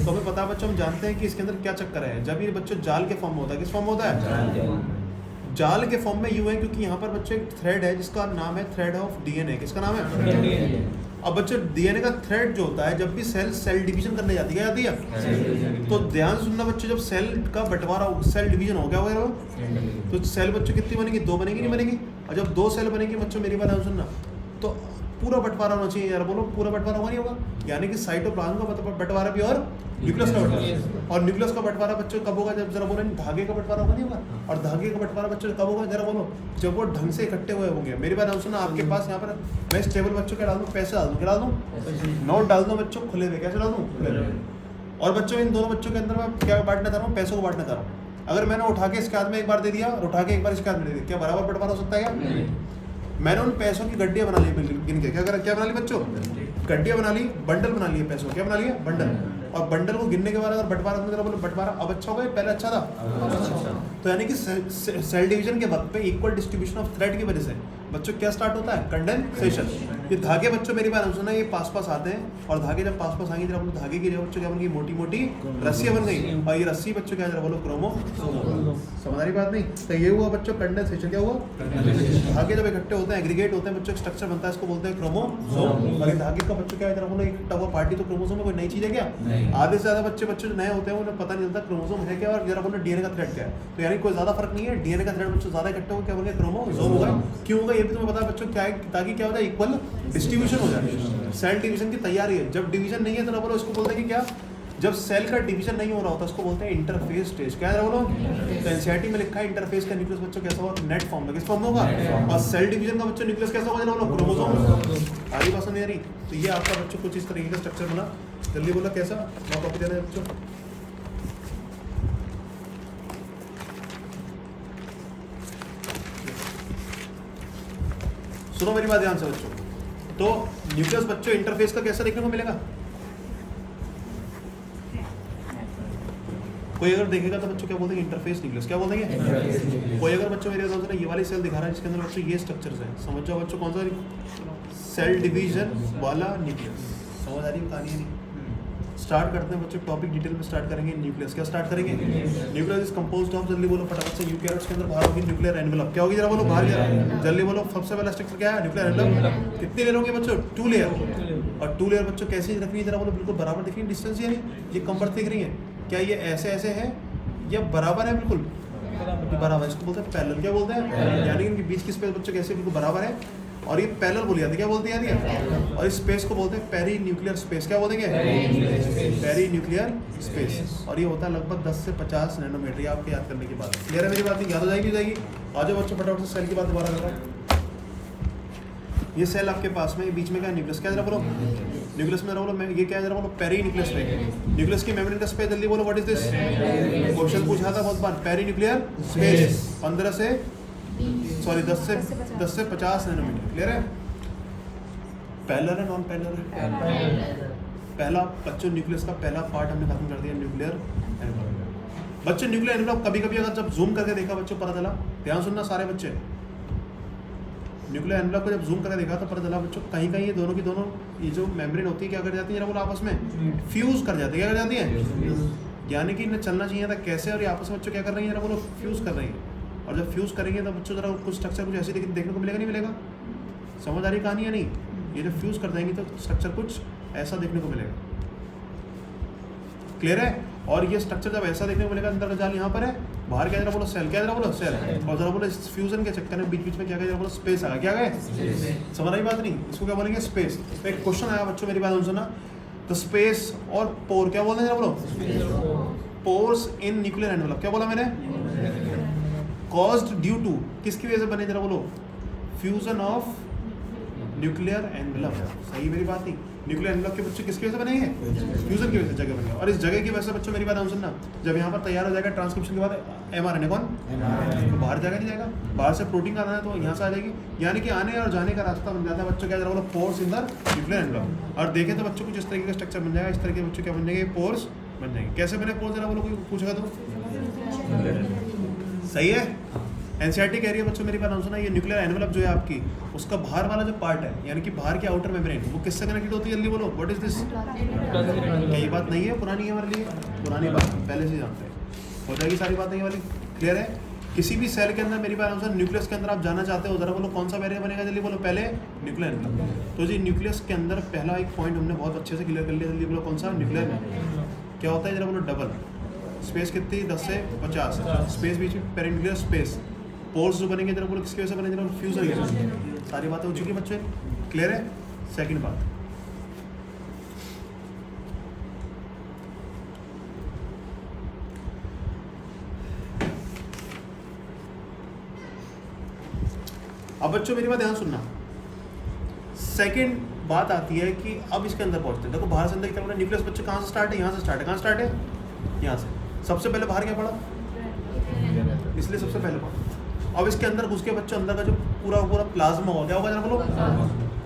तो हमें पता है बच्चों, हम जानते हैं कि इसके अंदर क्या चक्कर है। जब ये बच्चों जाल के फॉर्म में होता है, किस फॉर्म में होता है? जाल के फॉर्म में यूं है क्योंकि यहाँ पर बच्चों एक थ्रेड है जिसका नाम है थ्रेड ऑफ डीएनए। किसका नाम है? अब बच्चों डीएनए का थ्रेड जो होता है, जब भी सेल डिवीजन करने जाती है, तो ध्यान सुनना बच्चों, जब सेल का बंटवारा, सेल डिवीजन हो गया होगा, तो सेल बच्चों कितनी बनेगी? 2 बनेगी, नहीं बनेगी? और जब 2 सेल बनेगी बच्चों, मेरी बात ध्यान सुनना, तो पूरा बंटवारा होना चाहिए यार, बोलो पूरा बंटवारा होगा नहीं होगा? यानी कि साइटोप्लाज्म का बंटवारा भी और न्यूक्लियस का बंटवारा। और न्यूक्लियस का बंटवारा बच्चों कब होगा? जब जरा बोलो धागे का बंटवारा होगा, नहीं होगा? और धागे का बंटवारा बच्चों कब होगा? जरा बोलो, जब वो ढंग से इकट्ठे हुए होंगे। मेरी बात ध्यान सुनना, आपके पास यहाँ पर मैं इस टेबल बच्चों क्या डाल दूँ? पैसे डाल दूँ, क्या डाल दूँ? नोट डाल दूँ बच्चों खुले हुए, कैसे डाल दूँ? खुले हुए। और बच्चों इन दोनों बच्चों के अंदर मैं क्या बांटना चाह रहा हूँ? पैसों को बांटना चाह रहा हूँ। अगर मैंने उठा के इसके हाथ में एक बार दे दिया और उठा के एक बार इसके हाथ में दे दिया, क्या बराबर बंटवारा हो सकता है क्या? मैंने उन पैसों की गड्डियां बना ली, गिन के क्या बना ली बच्चों? गड्डियां बना ली, बंडल बना लिए पैसों, क्या बना लिया? बंडल। और बंडल को गिनने के बाद अगर बंटवारा में बोलो बंटवारा अब अच्छा होगा, पहले अच्छा था। तो यानी कि सेल डिवीजन के वक्त पे इक्वल डिस्ट्रीब्यूशन ऑफ थ्रेड की वजह से बच्चों क्या स्टार्ट होता है? कंडेंसेशन। ये धागे बच्चों मेरी बात सुना, ये पास आते हैं और धागे जब पास आएंगे, जब धागे की बच्चों क्या बन गई? मोटी मोटी रस्सियां बन गई। और ये रस्सी बच्चों क्या बोलो? क्रोमोसोम। समझ रही बात नहीं? तो ये हुआ बच्चों कंडेंसेशन। क्या हुआ? धागे जब इकट्ठे होते हैं, एग्रीगेट होते हैं बच्चों, एक स्ट्रक्चर बनता है, इसको बोलते हैं क्रोमोसोम। और ये धागे का बच्चों क्या बोलो इकट्ठा हुआ पार्टी, तो क्रोमोसोम में कोई नई चीज है क्या? आधे से ज्यादा बच्चे जो नए होते हैं उन्हें पता नहीं चलता क्रोमोसोम है क्या, और जरा बोलो डीएनए का थ्रेड क्या है। तो यानी कोई ज्यादा फर्क नहीं है, डीएनए का थ्रेड बच्चों ज्यादा इकट्ठे हो क्या बोले? क्रोमोसोम होगा। क्यों होगा ये भी तुम्हें पता है बच्चों, क्या है? ताकि क्या होता है? इक्वल डिस्ट्रीब्यूशन हो जाए। सेल डिवीजन की तैयारी है। जब डिवीजन नहीं है तो ना बोलो, इसको बोलते हैं कि क्या, जब सेल का डिवीजन नहीं हो रहा होता उसको बोलते हैं इंटरफेस स्टेज। क्या है बोलो? तो एनसीईआरटी में लिखा है इंटरफेस का न्यूक्लियस बच्चों कैसा होगा? नेट फॉर्म में। किस फॉर्म में होगा? और सेल डिवीजन का बच्चों न्यूक्लियस कैसा होगा? बोलो क्रोमोसोम। आगे बात नहीं आ रही? तो ये आपका बच्चों कुछ इस तरीके का स्ट्रक्चर बना। जल्दी बोला कैसा? मैं कॉपी देना है बच्चों। सुनो मेरी बात ध्यान से बच्चों। तो न्यूक्लियस बच्चों इंटरफेस का कैसा देखने को मिलेगा? कोई अगर देखेगा तो बच्चों क्या बोलते हैं? Interface nucleus. क्या बोलेंगे? कोई अगर बच्चों मेरे हिसाब से ये वाली सेल दिखा रहा है जिसके अंदर बच्चों ये स्ट्रक्चर्स हैं, समझ जाओ बच्चों कौन सा? सेल डिवीजन वाला न्यूक्लियस। समझ आ रही है कहानी? नहीं स्टार्ट करते हैं बच्चों, टॉपिक डिटेल में स्टार्ट करेंगे। न्यूक्लियस क्या स्टार्ट करेंगे? न्यूक्लियस इज कंपोज्ड ऑफ, जल्दी बोलो फटाफट से, यूकैरियोट्स के अंदर बाहर होगी न्यूक्लियर एनवेलप। क्या होगी जरा बोलो? बाहर गया, जल्दी बोलो। सबसे पहला स्ट्रक्चर क्या है? Nuclear envelope. कितनी लेयर होंगे बच्चों? 2 लेयर। और 2 लेयर बच्चों कैसी रखनी है जरा बोलो? बिल्कुल बराबर दिख रही है डिस्टेंस, यानी ये कंफर्ट दिख रही है। क्या ये ऐसे ऐसे है या बराबर है? बिल्कुल बराबर। इसको बोलते हैं पैरेलल। क्या बोलते हैं? यानी इनके बीच की स्पेस बच्चों कैसे बिल्कुल बराबर है, और ये पैरेलल बोली जाती है। क्या बोलती है? और इस स्पेस को बोलते हैं पेरी न्यूक्लियर स्पेस। क्या बोलेंगे? Perinuclear space. और ये होता है लगभग 10 से 50 नैनोमीटर। ये आपके याद करने की बात है। क्लियर है मेरी बात? नहीं याद हो जाएगी? आ जाओ बच्चों फटाफट से सेल की बात दोबारा कर रहा हूँ। ये सेल आपके पास में, बीच में क्या न्यूक्लियस। क्या जरा बोलो? न्यूक्लियस में बोलो, ये क्या है जरा बोलो? पेरी न्यूक्लियस में। न्यूक्लियस की मेम्ब्रेन का स्पेस जल्दी बोलो, व्हाट इज दिस? क्वेश्चन पूछा था बहुत बार। पेरी न्यूक्लियर स्पेस 10 से 50 नैनोमीटर। क्लियर है? पैरेलल है नॉन पैरेलल है? पहला बच्चों न्यूक्लियस का पहला पार्ट हमने खत्म कर दिया, न्यूक्लियर एनवेलप। बच्चों न्यूक्लियर एनवेलप कभी कभी अगर जब जूम करके देखा बच्चों पता चला, ध्यान सुनना सारे बच्चे, न्यूक्लियर एनवेलप को जब जूम करके देखा तो पता चला बच्चों कहीं कहीं ये दोनों की दोनों ये जो मेम्ब्रेन होती है क्या कर जाती है जरा बोलो? आपस में फ्यूज कर जाती है। क्या कर जाती है? यानी कि इन्हें चलना चाहिए था कैसे, और ये आपस में बच्चों क्या कर रही है जरा बोलो? फ्यूज कर रही है। और जब फ्यूज करेंगे तो बच्चों जरा कुछ स्ट्रक्चर कुछ ऐसे देखने को मिलेगा, नहीं मिलेगा? समझ आ रही कहानी है? नहीं, ये जब फ्यूज कर देंगे तो स्ट्रक्चर कुछ ऐसा देखने को मिलेगा। क्लियर है? और ये स्ट्रक्चर जब ऐसा देखने को मिलेगा, अंदर का जाल यहाँ पर है, बाहर क्या जरा बोलो? सेल। क्या जरा बोलो? सेल। और जरा बोलो इस फ्यूजन के चक्कर में बीच बीच में क्या जरा बोलो? स्पेस आ गया। क्या गया? समझ रही बात नहीं? इसको क्या बोलेंगे? स्पेस। तो एक क्वेश्चन आया बच्चों, मेरी बात सुना, तो स्पेस और पोर क्या बोलते हैं जरा बोलो? Pores in nuclear envelope. क्या बोला मैंने? कॉज्ड ड्यू टू, किसकी वजह से बने जरा बोलो? Fusion of nuclear envelope. सही मेरी बात नहीं? न्यूक्लियर एनवेलप के बच्चे किसकी वजह से बनेंगे? फ्यूजन की वजह से जगह बनेंगे। और इस जगह की वजह से बच्चों मेरी बात सुनना, जब यहाँ पर तैयार हो जाएगा ट्रांसक्रिप्शन के बाद mRNA कौन तो बाहर जाएगा, नहीं जाएगा, बाहर से प्रोटीन आना है तो यहाँ से आ जाएगी, यानी कि आने और जाने का रास्ता बन जाता है बच्चों क्या बोलो pores in the nuclear envelope. और देखें तो बच्चों कुछ इस तरीके का स्ट्रक्चर बन जाएगा, इस तरह के बच्चों क्या बन जाएंगे? पोर्स बन जाएंगे। कैसे बने पोर्स जरा बोलो, कोई पूछेगा तो? सही है। एनसीईआरटी कह रही है बच्चों मेरी बात सुना, ये न्यूक्लियर एनवेलप जो है आपकी, उसका बाहर वाला जो पार्ट है यानी कि बाहर की आउटर मेम्ब्रेन, वो किससे कनेक्टेड होती है? जल्दी बोलो, व्हाट इज दिस? ये बात नहीं है, पुरानी है हमारे लिए, पुरानी बात पहले से जानते हैं। हो जाएगी सारी बात नहीं वाली, क्लियर है? किसी भी सेल के अंदर मेरी बात अनुसार न्यूक्लियस के अंदर आप जाना चाहते हो, जरा बोलो कौन सा बैरियर बनेगा? जल्दी बोलो, पहले न्यूक्लियर एनवेलप। तो जी न्यूक्लियस के अंदर पहला एक पॉइंट हमने बहुत अच्छे से क्लियर कर लिया, जल्दी बोलो कौन सा? Nuclear envelope. क्या होता है जरा बोलो? डबल स्पेस कितनी? 10 से 50 स्पेस बीच में पेरिन्यूक्लियर स्पेस। पोर्स जो बनेंगे जरा बोलो किसकी वजह से बनेंगे? जरा फ्यूजन की वजह से। सारी बातें हो चुकी है बच्चे, क्लियर है? सेकंड बात, अब बच्चों मेरी बात ध्यान सुनना। सेकंड बात आती है कि अब इसके अंदर पहुंचते हैं। देखो बाहर से अंदर की तरफ न्यूक्लियस बच्चे कहाँ से स्टार्ट है? यहाँ से स्टार्ट है। कहाँ स्टार्ट है? यहाँ से। सबसे पहले बाहर क्या पड़ा? इसलिए सबसे पहले पड़ा। अब इसके अंदर घुस के बच्चों अंदर का जो पूरा प्लाज्मा होगा, क्या होगा जरा बोलो?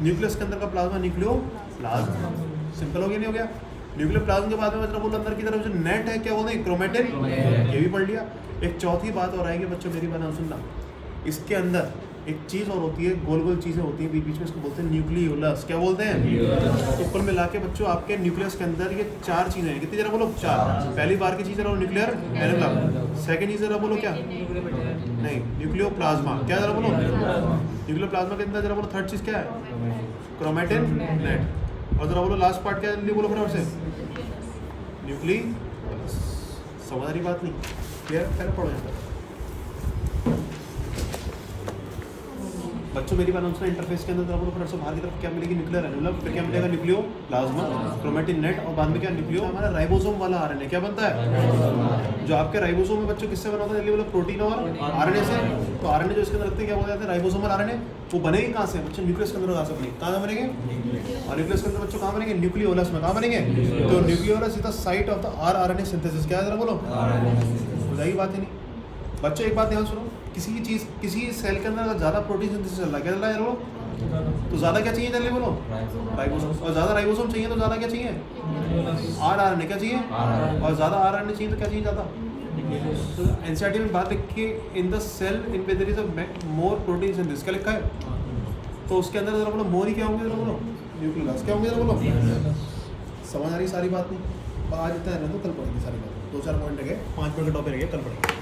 न्यूक्लियस के अंदर का प्लाज्मा न्यूक्लियो प्लाज्मा। सिंपल हो गया नहीं हो गया? न्यूक्लियर प्लाज्मा के बाद में जरा बोलो अंदर की तरफ जो नेट है क्या बोलते हैं? क्रोमेटिन। ये भी पढ़ लिया। एक चौथी बात और आएगी बच्चों मेरी बात सुनना, इसके अंदर एक चीज़ और होती है, गोल गोल चीज़ें होती हैं बीच बीच में, इसको बोलते हैं न्यूक्लियोलस। क्या बोलते हैं? तो कुल मिला के बच्चों आपके न्यूक्लियस के अंदर ये 4 चीज़ें हैं। कितनी जरा बोलो? 4। पहली बार की चीज़ जरा न्यूक्लियर एनवेलप। सेकंड चीज़ जरा बोलो क्या? नहीं, न्यूक्लियोप्लाज्मा। क्या जरा बोलो? न्यूक्लियर प्लाज्मा के अंदर जरा बोलो थर्ड चीज़ क्या है? Chromatin net. और जरा बोलो लास्ट पार्ट क्या है? जल्दी बोलो फटाफट से। न्यूक्लियोलस। समझ रही बात नहीं? क्लियर? पहले पढ़ो यहाँ पर बच्चों मेरी बात सुना। इंटरफेस के अंदर जरा बोलो फटाफट से बाहर की तरफ क्या मिलेगी? Nuclear envelope. फिर क्या मिलेगा? न्यूक्लियो प्लाज्मा, क्रोमेटिन नेट, और बाद में क्या? न्यूक्लियो हमारा राइबोसोम वाला आरएनए। क्या बनता है? जो आपके राइबोसोम में बच्चों किससे बना होता है? जल्दी बोलो प्रोटीन और आरएनए से। तो आरएनए जो इसके अंदर रखते हैं क्या बोलते हैं? Ribosomal RNA. वो बनेंगे कहाँ से बच्चों? न्यूक्लियस के अंदर कहाँ से बनेंगे? कहाँ बनेंगे? और न्यूक्लियस के अंदर बच्चों कहाँ बनेंगे? न्यूक्लियोलस में। कहाँ बनेंगे? तो nucleolus is the site of the RNA synthesis. क्या है जरा बोलो? हो जाएगी बात ही नहीं बच्चों। एक बात ध्यान सुनो, किसी की चीज़ किसी सेल के अंदर अगर ज़्यादा प्रोटीन सिंथेसिस चल रहा है, क्या चल रहा है बोलो? तो ज़्यादा क्या चाहिए? जल्दी बोलो, राइबोसोम। और ज़्यादा राइबोसोम चाहिए तो ज़्यादा क्या चाहिए? आरएनए। क्या चाहिए? और ज़्यादा आरएनए चाहिए तो क्या चाहिए? ज़्यादा। तो एनसीईआरटी में बात लिखी in the cell in which there is a more protein synthesis. क्या लिखा है? तो उसके अंदर जरा बोलो मोर ही क्या होंगे? जरा बोलो न्यूक्लियोलस। क्या होंगे? जरा बोलो। समझ आ रही सारी बात नहीं? आज इतना रहना तो कल पढ़ेंगे सारी बात। 2-4 पॉइंट रह गए, 5 मिनट का टॉपिक रह गया, कल पढ़ेंगे।